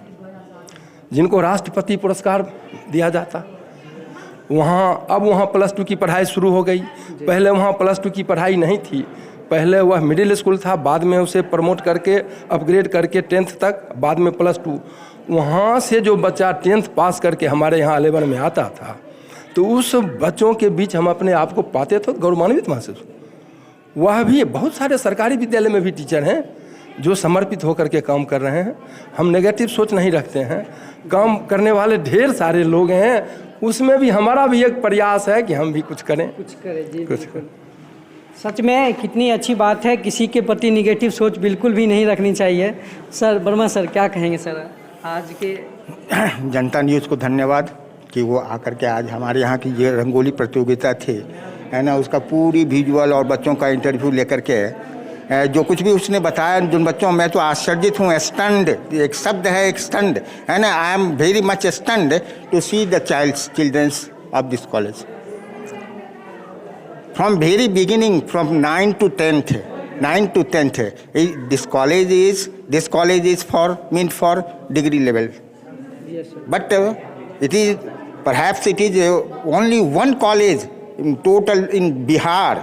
जिनको राष्ट्रपति पुरस्कार दिया जाता। अब वहाँ +2 की पढ़ाई शुरू हो गई। पहले वहाँ +2 की पढ़ाई नहीं थी, पहले वह मिडिल स्कूल था, बाद में उसे प्रमोट करके अपग्रेड करके 10th तक, बाद में +2। वहाँ से जो बच्चा 10th पास करके हमारे यहाँ 11 में आता था तो उस बच्चों के बीच हम अपने आप को पाते तो गौरवान्वित महसूस। वह भी बहुत सारे सरकारी विद्यालय में भी टीचर हैं जो समर्पित होकर के काम कर रहे हैं। हम नेगेटिव सोच नहीं रखते हैं, काम करने वाले ढेर सारे लोग हैं, उसमें भी हमारा भी एक प्रयास है कि हम भी कुछ करें जी, कुछ करें। सच में कितनी अच्छी बात है, किसी के प्रति निगेटिव सोच बिल्कुल भी नहीं रखनी चाहिए। सर वर्मा सर क्या कहेंगे सर आज के? जनता न्यूज़ को धन्यवाद कि वो आकर के आज हमारे यहाँ की ये रंगोली प्रतियोगिता थी, है ना, उसका पूरी विजुअल और बच्चों का इंटरव्यू लेकर के जो कुछ भी उसने बताया जिन बच्चों, मैं तो आश्चर्यित हूँ, स्टन्ड एक शब्द है, एक स्टन्ड है ना। I am very much stunned to see the childrens of this college from very beginning, from 9 to 10th. This college is meant for degree level. Yes, sir. But perhaps it is only one college in total in Bihar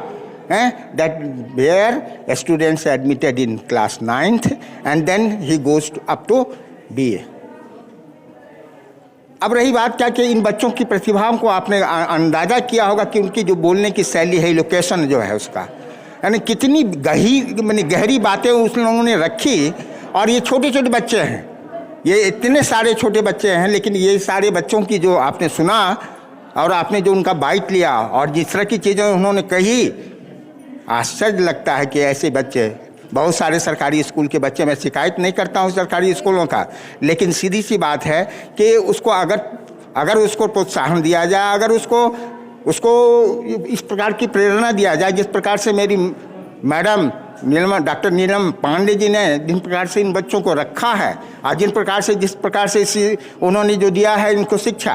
that where students are admitted in class 9th and then he goes up to BA. अब रही बात क्या कि इन बच्चों की प्रतिभाओं को आपने अंदाज़ा किया होगा कि उनकी जो बोलने की शैली है, लोकेशन जो है उसका, यानी कितनी गहरी बातें उस लोगों ने रखी। और ये छोटे छोटे बच्चे हैं, ये इतने सारे छोटे बच्चे हैं, लेकिन ये सारे बच्चों की जो आपने सुना और आपने जो उनका बाइट लिया और जिस तरह की चीज़ें उन्होंने कही, आश्चर्य लगता है कि ऐसे बच्चे, बहुत सारे सरकारी स्कूल के बच्चे, मैं शिकायत नहीं करता हूँ सरकारी स्कूलों का, लेकिन सीधी सी बात है कि उसको अगर उसको प्रोत्साहन दिया जाए, अगर उसको इस प्रकार की प्रेरणा दिया जाए जिस प्रकार से मेरी मैडम डॉक्टर नीलम पांडे जी ने जिन प्रकार से इन बच्चों को रखा है और जिस प्रकार से उन्होंने जो दिया है इनको शिक्षा,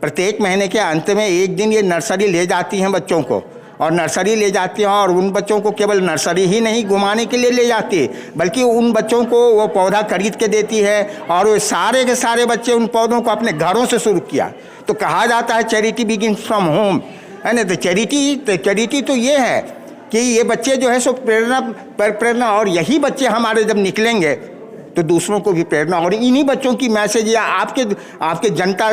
प्रत्येक महीने के अंत में एक दिन ये नर्सरी ले जाती हैं बच्चों को, और नर्सरी ले जाती हैं और उन बच्चों को केवल नर्सरी ही नहीं घुमाने के लिए ले जाती है, बल्कि उन बच्चों को वो पौधा खरीद के देती है और वो सारे के सारे बच्चे उन पौधों को अपने घरों से शुरू किया। तो कहा जाता है चैरिटी बिगिन्स फ्रॉम होम, है ना। तो चैरिटी तो ये है कि ये बच्चे जो है सो प्रेरणा, और यही बच्चे हमारे जब निकलेंगे तो दूसरों को भी प्रेरणा, और इन्हीं बच्चों की मैसेज या आपके जनता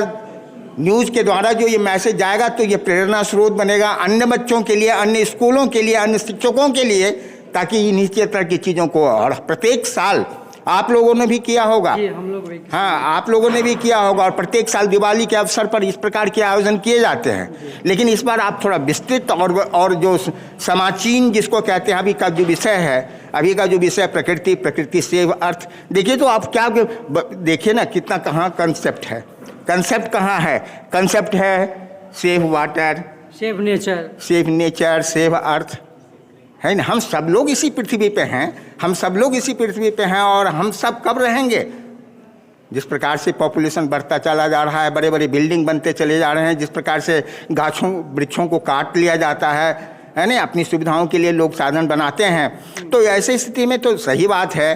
न्यूज़ के द्वारा जो ये मैसेज जाएगा तो ये प्रेरणा स्रोत बनेगा अन्य बच्चों के लिए, अन्य स्कूलों के लिए, अन्य शिक्षकों के लिए, ताकि इन्हीं तरह की चीज़ों को, और प्रत्येक साल आप लोगों ने भी किया होगा, हम लोग भी, हाँ आप लोगों ने भी किया होगा, और प्रत्येक साल दिवाली के अवसर पर इस प्रकार के आयोजन किए जाते हैं। लेकिन इस बार आप थोड़ा विस्तृत और जो समाचीन जिसको कहते हैं, अभी का जो विषय प्रकृति सेव अर्थ, देखिए तो आप क्या देखिए ना कितना कहाँ कंसेप्ट है, कंसेप्ट है save water, save nature, save earth, है ना। हम सब लोग इसी पृथ्वी पे हैं, और हम सब कब रहेंगे। जिस प्रकार से पॉपुलेशन बढ़ता चला जा रहा है, बड़े बड़े बिल्डिंग बनते चले जा रहे हैं, जिस प्रकार से वृक्षों को काट लिया जाता है ना, अपनी सुविधाओं के लिए लोग साधन बनाते हैं। तो ऐसी स्थिति में तो सही बात है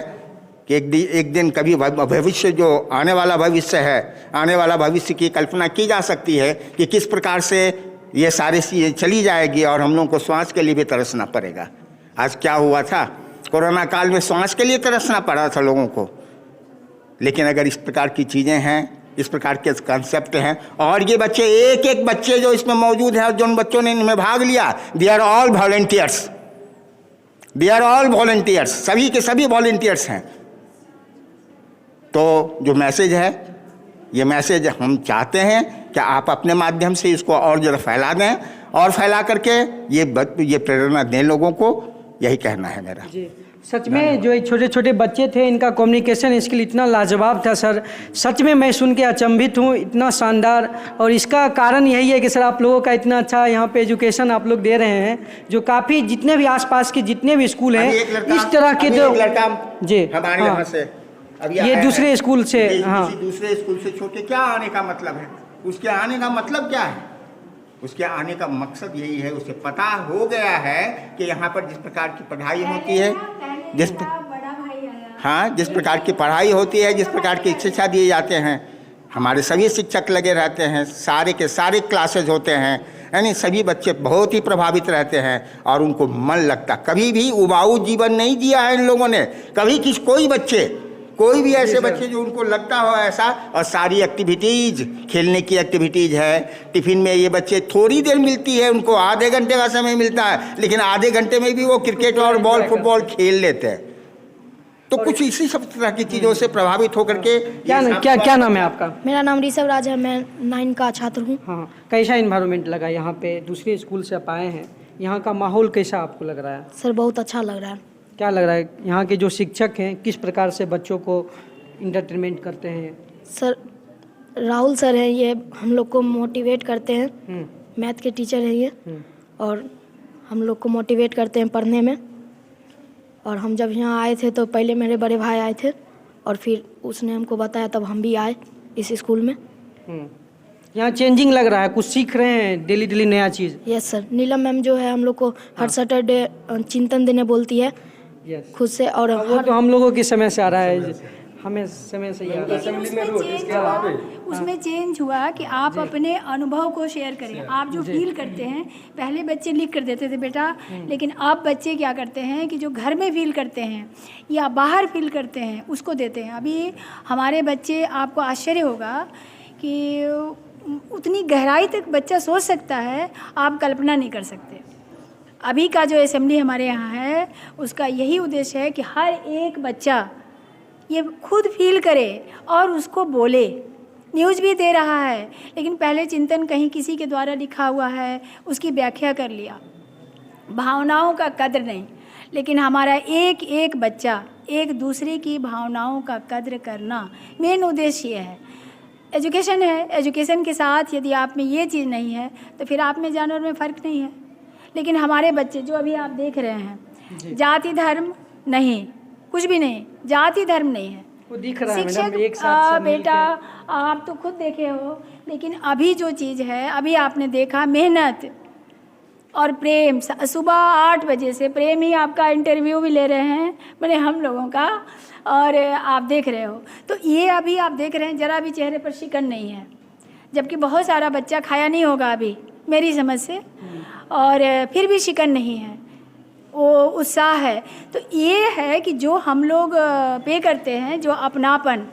कि एक दिन कभी भविष्य जो आने वाला भविष्य की कल्पना की जा सकती है कि किस प्रकार से ये सारी चीज़ें चली जाएगी और हम लोगों को श्वास के लिए भी तरसना पड़ेगा। आज क्या हुआ था, कोरोना काल में श्वास के लिए तरसना पड़ा था लोगों को। लेकिन अगर इस प्रकार की चीज़ें हैं, इस प्रकार के कंसेप्ट हैं, और ये बच्चे एक बच्चे जो इसमें मौजूद हैं और जिन बच्चों ने इनमें भाग लिया, दे आर ऑल वॉलंटियर्स, सभी के सभी वॉलंटियर्स हैं। तो जो मैसेज है, ये मैसेज हम चाहते हैं कि आप अपने माध्यम से इसको और ज़रा फैला दें, और फैला करके ये प्रेरणा दें लोगों को, यही कहना है मेरा जी। सच में जो छोटे छोटे बच्चे थे, इनका कम्युनिकेशन स्किल इतना लाजवाब था सर, सच में मैं सुन के अचंभित हूँ, इतना शानदार। और इसका कारण यही है कि सर आप लोगों का इतना अच्छा यहाँ पे एजुकेशन आप लोग दे रहे हैं, जो काफ़ी जितने भी आसपास के जितने भी स्कूल हैं इस तरह के जो जी हमारे यहाँ से ये दूसरे स्कूल से, हाँ दूसरे स्कूल से छोटे, क्या आने का मतलब है, उसके आने का मतलब क्या है, उसके आने का मकसद यही है, उसे पता हो गया है कि यहाँ पर जिस प्रकार की पढ़ाई होती है, जिस प्रकार की पढ़ाई होती है, जिस प्रकार की शिक्षा दिए जाते हैं, हमारे सभी शिक्षक लगे रहते हैं, सारे के सारे क्लासेज होते हैं, यानी सभी बच्चे बहुत ही प्रभावित रहते हैं और उनको मन लगता। कभी भी उबाऊ जीवन नहीं जिया है इन लोगों ने, कभी कोई भी ऐसे बच्चे जो उनको लगता हो ऐसा। और सारी एक्टिविटीज़, खेलने की एक्टिविटीज़ है, टिफ़िन में ये बच्चे थोड़ी देर मिलती है उनको, आधे घंटे का समय मिलता है, लेकिन आधे घंटे में भी वो क्रिकेट और फुटबॉल खेल लेते हैं। तो कुछ इसी सब तरह की चीज़ों से प्रभावित होकर के। क्या नाम है आपका? मेरा नाम ऋषभ राज है, मैं 9 का छात्र हूँ। हाँ, कैसा इन्वायरमेंट लगा यहाँ पे, दूसरे स्कूल से आप आए हैं, यहाँ का माहौल कैसा आपको लग रहा है? सर बहुत अच्छा लग रहा है। क्या लग रहा है यहाँ के जो शिक्षक हैं किस प्रकार से बच्चों को इंटरटेनमेंट करते हैं? सर राहुल सर हैं, ये हम लोग को मोटिवेट करते हैं, मैथ के टीचर हैं ये, और हम लोग को मोटिवेट करते हैं पढ़ने में, और हम जब यहाँ आए थे तो पहले मेरे बड़े भाई आए थे और फिर उसने हमको बताया तब हम भी आए इस स्कूल में। यहाँ चेंजिंग लग रहा है, कुछ सीख रहे हैं डेली डेली नया चीज़। यस सर, नीलम मैम जो है हम लोग को हर सैटरडे चिंतन देने बोलती है खुद से। और वो तो हम लोगों के समय से आ रहा है, हमें समय से ही आ रहा है। उसमें चेंज हुआ कि आप अपने अनुभव को शेयर करें। आप जो फील करते हैं, पहले बच्चे लिख कर देते थे बेटा, लेकिन अब बच्चे क्या करते हैं कि जो घर में फील करते हैं या बाहर फील करते हैं उसको देते हैं। अभी हमारे बच्चे, आपको आश्चर्य होगा कि उतनी गहराई तक बच्चा सोच सकता है, आप कल्पना नहीं कर सकते। अभी का जो असेंबली हमारे यहाँ है उसका यही उद्देश्य है कि हर एक बच्चा ये खुद फील करे और उसको बोले। न्यूज़ भी दे रहा है, लेकिन पहले चिंतन कहीं किसी के द्वारा लिखा हुआ है, उसकी व्याख्या कर लिया, भावनाओं का कद्र नहीं। लेकिन हमारा एक एक बच्चा एक दूसरे की भावनाओं का कद्र करना मेन उद्देश्य ये है। एजुकेशन है, एजुकेशन के साथ यदि आप में ये चीज़ नहीं है तो फिर आप में जानवर में फ़र्क नहीं है। लेकिन हमारे बच्चे जो अभी आप देख रहे हैं, जाति धर्म नहीं, कुछ भी नहीं, जाति धर्म नहीं है, वो दिख रहा है शिक्षक एक साथ बेटा आप तो खुद देखे हो। लेकिन अभी जो चीज़ है, अभी आपने देखा मेहनत और प्रेम। सुबह 8 बजे से प्रेम ही आपका इंटरव्यू भी ले रहे हैं, मैंने हम लोगों का, और आप देख रहे हो। तो ये अभी आप देख रहे हैं जरा भी चेहरे पर शिकन नहीं है, जबकि बहुत सारा बच्चा खाया नहीं होगा अभी मेरी समझ से, और फिर भी शिकन नहीं है, वो उत्साह है। तो ये है कि जो हम लोग पे करते हैं, जो अपनापन,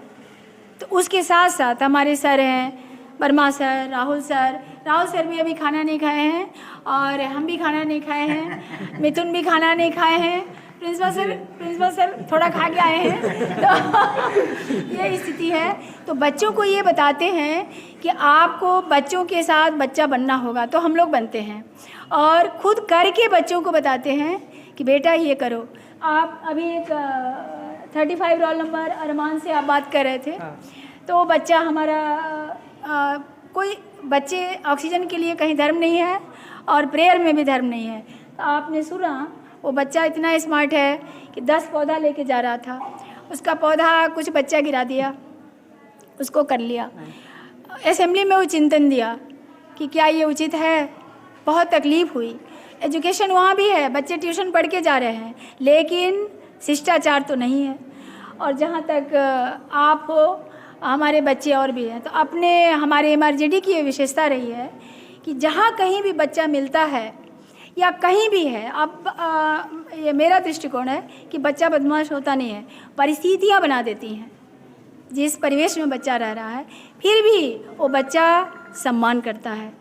तो उसके साथ साथ हमारे सर हैं, वर्मा सर, राहुल सर भी अभी खाना नहीं खाए हैं और हम भी खाना नहीं खाए हैं, मिथुन भी खाना नहीं खाए हैं, प्रिंसिपल सर थोड़ा खा के आए हैं। तो ये स्थिति है। तो बच्चों को ये बताते हैं कि आपको बच्चों के साथ बच्चा बनना होगा, तो हम लोग बनते हैं और खुद करके बच्चों को बताते हैं कि बेटा ये करो। आप अभी एक 35 रोल नंबर अरमान से आप बात कर रहे थे, तो बच्चा हमारा कोई बच्चे ऑक्सीजन के लिए कहीं धर्म नहीं है और प्रेयर में भी धर्म नहीं है। तो आपने सुना वो बच्चा इतना स्मार्ट है कि 10 पौधा लेके जा रहा था, उसका पौधा कुछ बच्चा गिरा दिया, उसको कर लिया। असेंबली में वो चिंतन दिया कि क्या ये उचित है। बहुत तकलीफ़ हुई। एजुकेशन वहाँ भी है, बच्चे ट्यूशन पढ़ के जा रहे हैं, लेकिन शिष्टाचार तो नहीं है। और जहाँ तक आप हो, हमारे बच्चे और भी हैं, तो अपने हमारे MRJD की ये विशेषता रही है कि जहाँ कहीं भी बच्चा मिलता है या कहीं भी है, अब ये मेरा दृष्टिकोण है कि बच्चा बदमाश होता नहीं है, परिस्थितियाँ बना देती हैं। जिस परिवेश में बच्चा रह रहा है फिर भी वो बच्चा सम्मान करता है,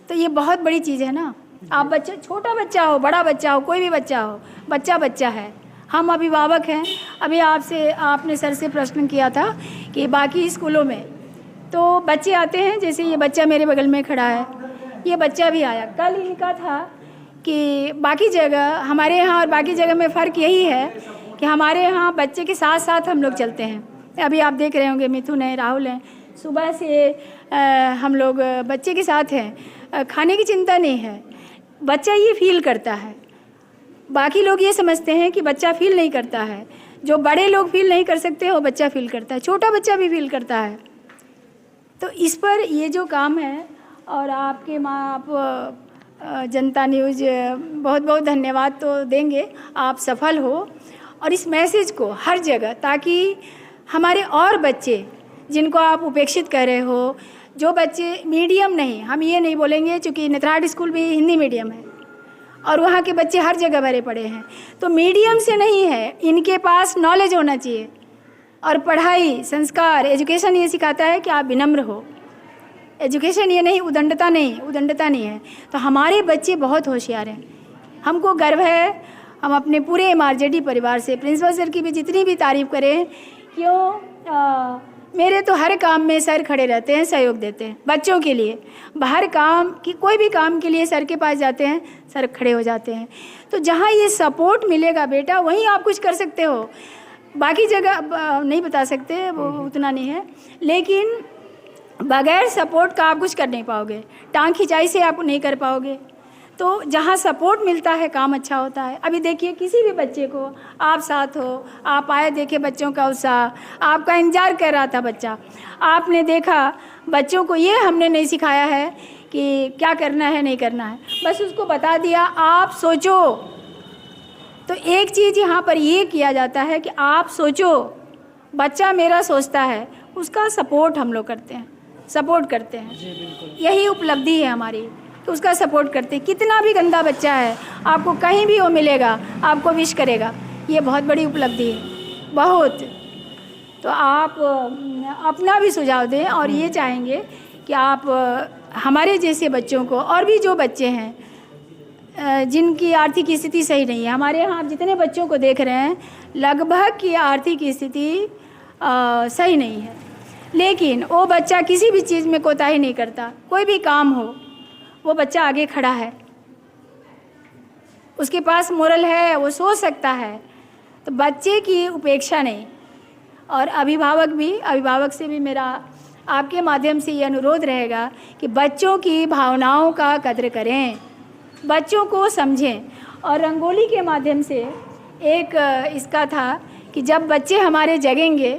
तो ये बहुत बड़ी चीज़ है ना। आप बच्चा, छोटा बच्चा हो, बड़ा बच्चा हो, कोई भी बच्चा हो, बच्चा बच्चा है। हम अभिभावक हैं। अभी आपने सर से प्रश्न किया था कि बाकी स्कूलों में तो बच्चे आते हैं, जैसे ये बच्चा मेरे बगल में खड़ा है, ये बच्चा भी आया। कल इनका था कि बाकी जगह, हमारे यहाँ और बाकी जगह में फ़र्क यही है कि हमारे यहाँ बच्चे के साथ साथ हम लोग चलते हैं। अभी आप देख रहे होंगे मिथुन है, राहुल हैं, सुबह से हम लोग बच्चे के साथ हैं। खाने की चिंता नहीं है, बच्चा ये फील करता है। बाकी लोग ये समझते हैं कि बच्चा फील नहीं करता है, जो बड़े लोग फील नहीं कर सकते वो बच्चा फील करता है, छोटा बच्चा भी फील करता है। तो इस पर ये जो काम है, और आपके आप जनता न्यूज़ बहुत बहुत धन्यवाद तो देंगे, आप सफल हो और इस मैसेज को हर जगह, ताकि हमारे और बच्चे जिनको आप उपेक्षित कर रहे हो, जो बच्चे मीडियम नहीं, हम ये नहीं बोलेंगे, चूँकि नेत्राट स्कूल भी हिंदी मीडियम है और वहाँ के बच्चे हर जगह भरे पड़े हैं, तो मीडियम से नहीं है, इनके पास नॉलेज होना चाहिए। और पढ़ाई, संस्कार, एजुकेशन ये सिखाता है कि आप विनम्र हो। एजुकेशन ये नहीं, उदंडता नहीं है। तो हमारे बच्चे बहुत होशियार हैं, हमको गर्व है। हम अपने पूरे MRJD परिवार से, प्रिंसिपल सर की भी जितनी भी तारीफ़ करें, क्यों मेरे तो हर काम में सर खड़े रहते हैं, सहयोग देते हैं बच्चों के लिए। बाहर काम की कोई भी काम के लिए सर के पास जाते हैं, सर खड़े हो जाते हैं। तो जहाँ ये सपोर्ट मिलेगा बेटा, वहीं आप कुछ कर सकते हो। बाकी जगह नहीं बता सकते, वो उतना नहीं है, लेकिन बगैर सपोर्ट का आप कुछ कर नहीं पाओगे, टांग खिंचाई से आप नहीं कर पाओगे। तो जहाँ सपोर्ट मिलता है काम अच्छा होता है। अभी देखिए किसी भी बच्चे को आप साथ हो, आप आए, देखे बच्चों का उत्साह, आपका इंतजार कर रहा था बच्चा, आपने देखा। बच्चों को ये हमने नहीं सिखाया है कि क्या करना है नहीं करना है, बस उसको बता दिया आप सोचो। तो एक चीज़ यहाँ पर ये किया जाता है कि आप सोचो, बच्चा मेरा सोचता है, उसका सपोर्ट हम लोग करते हैं, सपोर्ट करते हैं। जी बिल्कुल, यही उपलब्धि है हमारी कि उसका सपोर्ट करते हैं। कितना भी गंदा बच्चा है, आपको कहीं भी वो मिलेगा, आपको विश करेगा, ये बहुत बड़ी उपलब्धि है, बहुत। तो आप अपना भी सुझाव दें और ये चाहेंगे कि आप हमारे जैसे बच्चों को, और भी जो बच्चे हैं जिनकी आर्थिक स्थिति सही नहीं है, हमारे यहाँ आप जितने बच्चों को देख रहे हैं लगभग की आर्थिक स्थिति सही नहीं है, लेकिन वो बच्चा किसी भी चीज़ में कोताही नहीं करता। कोई भी काम हो वो बच्चा आगे खड़ा है, उसके पास मोरल है, वो सोच सकता है। तो बच्चे की उपेक्षा नहीं। और अभिभावक से भी मेरा आपके माध्यम से ये अनुरोध रहेगा कि बच्चों की भावनाओं का कद्र करें, बच्चों को समझें। और रंगोली के माध्यम से एक इसका था कि जब बच्चे हमारे जगेंगे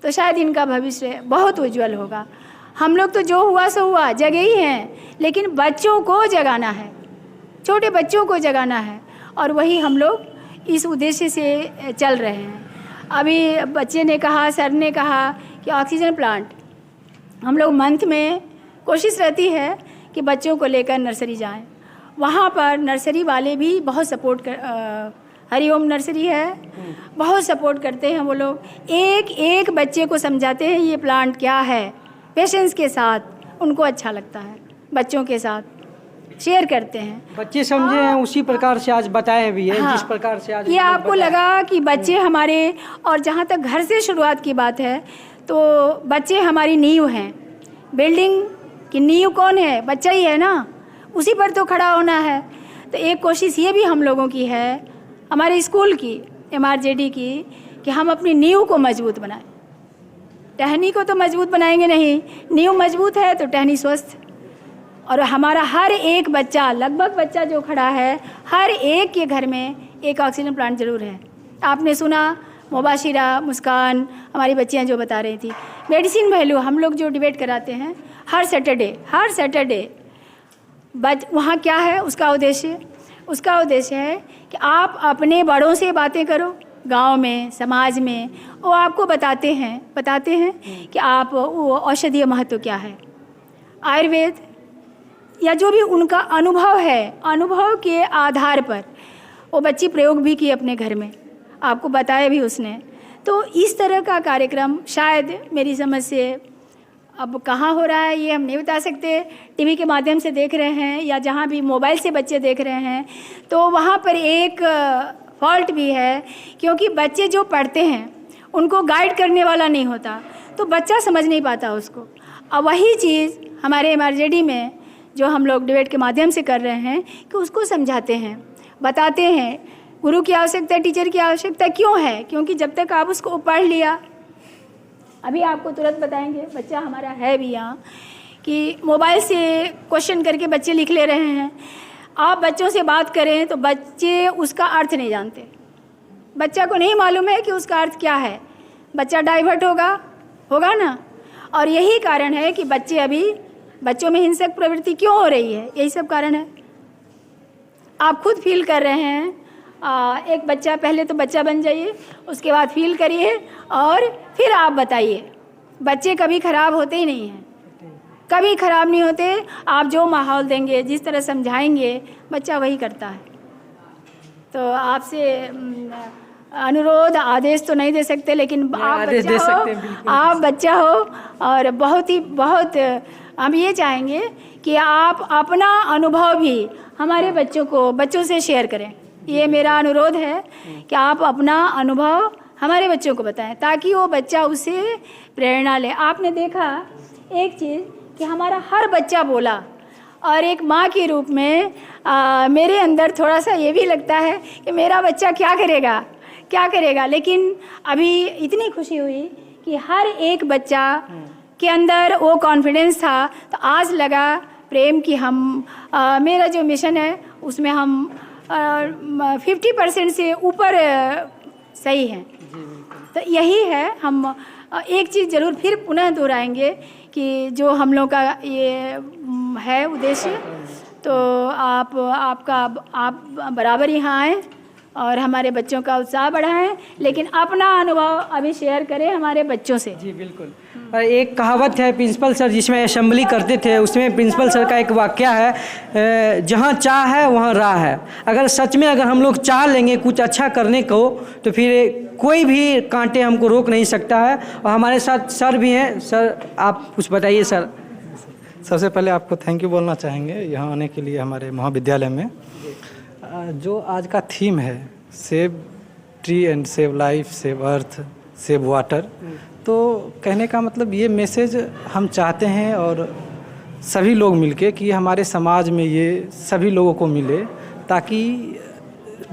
तो शायद इनका भविष्य बहुत उज्जवल होगा। हम लोग तो जो हुआ सो हुआ, जगे ही हैं, लेकिन बच्चों को जगाना है, छोटे बच्चों को जगाना है, और वही हम लोग इस उद्देश्य से चल रहे हैं। अभी बच्चे ने कहा, सर ने कहा कि ऑक्सीजन प्लांट हम लोग मंथ में कोशिश रहती है कि बच्चों को लेकर नर्सरी जाएं। वहाँ पर नर्सरी वाले भी बहुत सपोर्ट कर, हरिओम नर्सरी है, बहुत सपोर्ट करते हैं वो लोग। एक एक बच्चे को समझाते हैं ये प्लांट क्या है, पेशेंस के साथ, उनको अच्छा लगता है, बच्चों के साथ शेयर करते हैं। बच्चे समझे हैं उसी प्रकार से आज बताए भी है। हाँ, जिस प्रकार से आज ये आपको लगा कि बच्चे हमारे, और जहाँ तक घर से शुरुआत की बात है तो बच्चे हमारी नींव हैं। बिल्डिंग की नींव कौन है? बच्चा ही है ना, उसी पर तो खड़ा होना है। तो एक कोशिश ये भी हम लोगों की है, हमारे स्कूल की, MRJD की, कि हम अपनी नींव को मजबूत बनाएं। टहनी को तो मजबूत बनाएंगे नहीं, नींव मजबूत है तो टहनी स्वस्थ। और हमारा हर एक बच्चा, लगभग बच्चा जो खड़ा है, हर एक के घर में एक ऑक्सीजन प्लांट जरूर है। आपने सुना मुबाशिरा, मुस्कान, हमारी बच्चियां जो बता रही थी। मेडिसिन वैल्यू हम लोग जो डिबेट कराते हैं हर सैटरडे वहाँ क्या है उसका उद्देश्य है कि आप अपने बड़ों से बातें करो, गांव में, समाज में, वो आपको बताते हैं कि आप वो औषधीय महत्व क्या है, आयुर्वेद या जो भी उनका अनुभव है, अनुभव के आधार पर वो बच्ची प्रयोग भी की अपने घर में, आपको बताया भी उसने। तो इस तरह का कार्यक्रम शायद मेरी समझ से अब कहाँ हो रहा है ये हम नहीं बता सकते। टीवी के माध्यम से देख रहे हैं या जहाँ भी मोबाइल से बच्चे देख रहे हैं, तो वहाँ पर एक फॉल्ट भी है, क्योंकि बच्चे जो पढ़ते हैं उनको गाइड करने वाला नहीं होता, तो बच्चा समझ नहीं पाता उसको। अब वही चीज़ हमारे MRJD में जो हम लोग डिबेट के माध्यम से कर रहे हैं कि उसको समझाते हैं, बताते हैं गुरु की आवश्यकता, टीचर की आवश्यकता क्यों है। क्योंकि जब तक आप उसको पढ़ लिया, अभी आपको तुरंत बताएंगे, बच्चा हमारा है भी यहाँ कि मोबाइल से क्वेश्चन करके बच्चे लिख ले रहे हैं। आप बच्चों से बात करें तो बच्चे उसका अर्थ नहीं जानते, बच्चा को नहीं मालूम है कि उसका अर्थ क्या है, बच्चा डाइवर्ट होगा ना। और यही कारण है कि बच्चों में हिंसक प्रवृत्ति क्यों हो रही है, यही सब कारण है। आप खुद फील कर रहे हैं, एक बच्चा, पहले तो बच्चा बन जाइए, उसके बाद फील करिए और फिर आप बताइए। बच्चे कभी ख़राब होते ही नहीं हैं, कभी ख़राब नहीं होते। आप जो माहौल देंगे, जिस तरह समझाएंगे, बच्चा वही करता है। तो आपसे अनुरोध, आदेश तो नहीं दे सकते, लेकिन आप बच्चा हो और बहुत हम ये चाहेंगे कि आप अपना अनुभव भी हमारे बच्चों से शेयर करें। ये मेरा अनुरोध है कि आप अपना अनुभव हमारे बच्चों को बताएं, ताकि वो बच्चा उससे प्रेरणा ले। आपने देखा एक चीज़ कि हमारा हर बच्चा बोला, और एक माँ के रूप में मेरे अंदर थोड़ा सा ये भी लगता है कि मेरा बच्चा क्या करेगा। लेकिन अभी इतनी खुशी हुई कि हर एक बच्चा के अंदर वो कॉन्फिडेंस था, तो आज लगा प्रेम की हम मेरा जो मिशन है उसमें हम 50% से ऊपर सही हैं। तो यही है, हम एक चीज़ ज़रूर फिर पुनः दोहराएंगे कि जो हम लोग का ये है उद्देश्य, तो आप बराबर यहाँ आएँ और हमारे बच्चों का उत्साह बढ़ाएं, लेकिन अपना अनुभव अभी शेयर करें हमारे बच्चों से। जी बिल्कुल। और एक कहावत है प्रिंसिपल सर जिसमें असेंबली करते थे, उसमें प्रिंसिपल सर का एक वाक्य है, जहाँ चाह है वहाँ राह है। अगर सच में अगर हम लोग चाह लेंगे कुछ अच्छा करने को तो फिर कोई भी कांटे हमको रोक नहीं सकता है। और हमारे साथ सर भी हैं। सर आप कुछ बताइए। सर सबसे पहले आपको थैंक यू बोलना चाहेंगे यहाँ आने के लिए हमारे महाविद्यालय में। जो आज का थीम है save tree and save life, save earth, save water, तो कहने का मतलब ये मैसेज हम चाहते हैं और सभी लोग मिलके कि हमारे समाज में ये सभी लोगों को मिले ताकि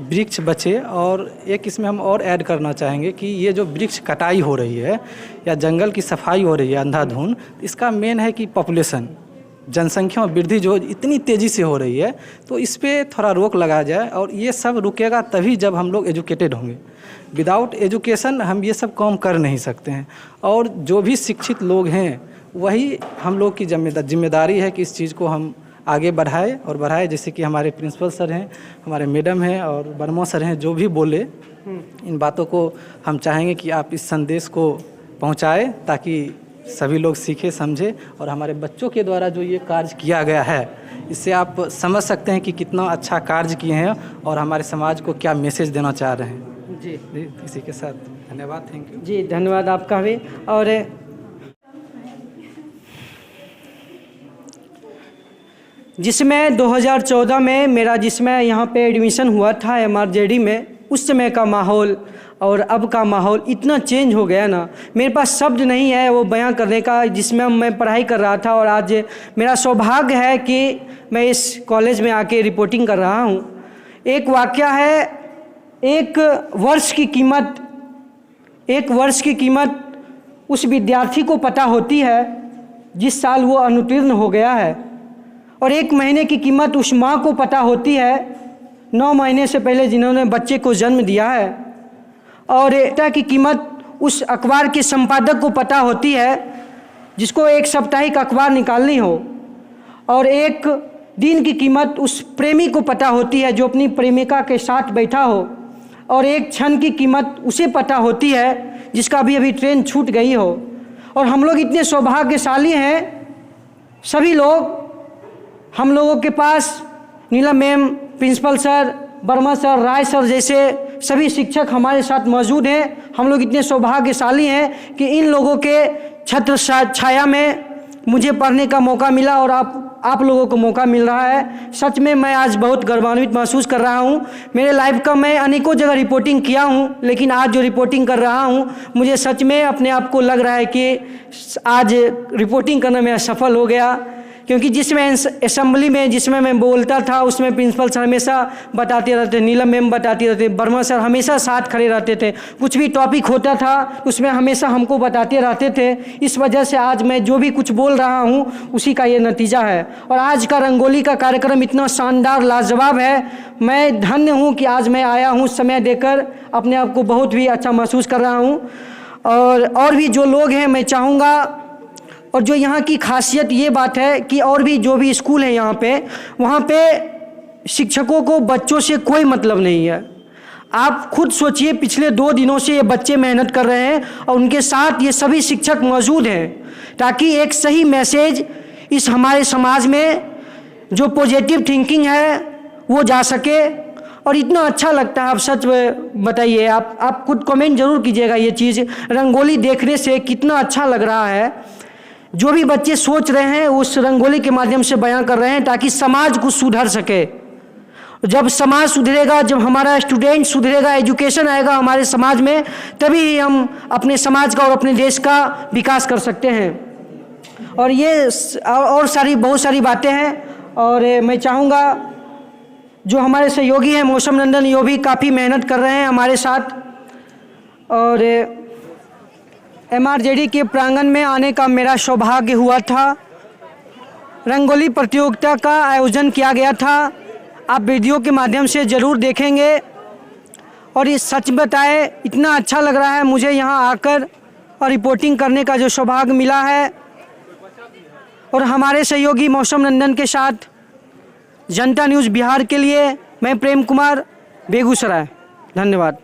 वृक्ष बचे। और एक इसमें हम और ऐड करना चाहेंगे कि ये जो वृक्ष कटाई हो रही है या जंगल की सफाई हो रही है अंधाधुंध, इसका मेन है कि पॉपुलेशन, जनसंख्या वृद्धि जो इतनी तेज़ी से हो रही है, तो इस पर थोड़ा रोक लगाया जाए। और ये सब रुकेगा तभी जब हम लोग एजुकेटेड होंगे। विदाउट एजुकेशन हम ये सब काम कर नहीं सकते हैं। और जो भी शिक्षित लोग हैं वही हम लोग की जिम्मेदारी है कि इस चीज़ को हम आगे बढ़ाए। जैसे कि हमारे प्रिंसिपल सर हैं, हमारे मैडम हैं और वर्मा सर हैं, जो भी बोले इन बातों को हम चाहेंगे कि आप इस संदेश को पहुँचाएँ ताकि सभी लोग सीखे समझे। और हमारे बच्चों के द्वारा जो ये कार्य किया गया है, इससे आप समझ सकते हैं कि कितना अच्छा कार्य किए हैं और हमारे समाज को क्या मैसेज देना चाह रहे हैं। जी इसी के साथ धन्यवाद। Thank you. जी धन्यवाद आपका भी। और जिसमें 2014 में मेरा जिसमें यहाँ पे एडमिशन हुआ था MRJD में, उस समय का माहौल और अब का माहौल इतना चेंज हो गया ना, मेरे पास शब्द नहीं है वो बयां करने का। जिसमें मैं पढ़ाई कर रहा था और आज मेरा सौभाग्य है कि मैं इस कॉलेज में आके रिपोर्टिंग कर रहा हूँ। एक वाकया है, एक वर्ष की कीमत उस विद्यार्थी को पता होती है जिस साल वो अनुत्तीर्ण हो गया है, और 1 महीने की कीमत उस माँ को पता होती है 9 महीने से पहले जिन्होंने बच्चे को जन्म दिया है, और डेटा की कीमत उस अखबार के संपादक को पता होती है जिसको एक साप्ताहिक अखबार निकालनी हो, और एक दिन की कीमत उस प्रेमी को पता होती है जो अपनी प्रेमिका के साथ बैठा हो, और एक क्षण की कीमत उसे पता होती है जिसका अभी ट्रेन छूट गई हो। और हम लोग इतने सौभाग्यशाली हैं सभी लोग, हम लोगों के पास Neelam ma'am, principal sir, Verma sir, Rai sir जैसे सभी शिक्षक हमारे साथ मौजूद हैं। हम लोग इतने सौभाग्यशाली हैं कि इन लोगों के छत्र छाया में मुझे पढ़ने का मौका मिला और आप लोगों को मौका मिल रहा है। सच में मैं आज बहुत गौरवान्वित महसूस कर रहा हूँ। मेरे लाइफ का मैं अनेकों जगह रिपोर्टिंग किया हूँ, लेकिन आज जो रिपोर्टिंग कर रहा हूँ मुझे सच में अपने आप को लग रहा है कि आज रिपोर्टिंग करने में सफल हो गया। क्योंकि जिसमें असेंबली में जिसमें मैं बोलता था उसमें प्रिंसिपल सर हमेशा बताते रहते, नीलम मैम बताती रहते, वर्मा सर हमेशा साथ खड़े रहते थे। कुछ भी टॉपिक होता था उसमें हमेशा हमको बताते रहते थे। इस वजह से आज मैं जो भी कुछ बोल रहा हूँ उसी का ये नतीजा है। और आज का रंगोली का कार्यक्रम इतना शानदार लाजवाब है, मैं धन्य हूँ कि आज मैं आया हूँ समय देकर, अपने आप को बहुत भी अच्छा महसूस कर रहा हूँ। और भी जो लोग हैं मैं चाहूँगा, और जो यहाँ की खासियत ये बात है कि और भी जो भी स्कूल है यहाँ पे, वहाँ पे शिक्षकों को बच्चों से कोई मतलब नहीं है। आप खुद सोचिए, पिछले 2 दिनों से ये बच्चे मेहनत कर रहे हैं और उनके साथ ये सभी शिक्षक मौजूद हैं ताकि एक सही मैसेज इस हमारे समाज में जो पॉजिटिव थिंकिंग है वो जा सके। और इतना अच्छा लगता है, आप सच बताइए, आप खुद कमेंट जरूर कीजिएगा। ये चीज़ रंगोली देखने से कितना अच्छा लग रहा है। जो भी बच्चे सोच रहे हैं उस रंगोली के माध्यम से बयां कर रहे हैं ताकि समाज को सुधर सके। जब समाज सुधरेगा, जब हमारा स्टूडेंट सुधरेगा, एजुकेशन आएगा हमारे समाज में, तभी हम अपने समाज का और अपने देश का विकास कर सकते हैं। और ये और बहुत सारी बातें हैं। और मैं चाहूँगा जो हमारे सहयोगी हैं मौसम नंदन, यो भी काफ़ी मेहनत कर रहे हैं हमारे साथ। और MRJD के प्रांगण में आने का मेरा सौभाग्य हुआ था रंगोली प्रतियोगिता का आयोजन किया गया था। आप वीडियो के माध्यम से ज़रूर देखेंगे और ये सच बताए इतना अच्छा लग रहा है मुझे यहाँ आकर और रिपोर्टिंग करने का जो सौभाग्य मिला है। और हमारे सहयोगी मौसम नंदन के साथ जनता न्यूज़ बिहार के लिए मैं प्रेम कुमार, बेगूसराय। धन्यवाद।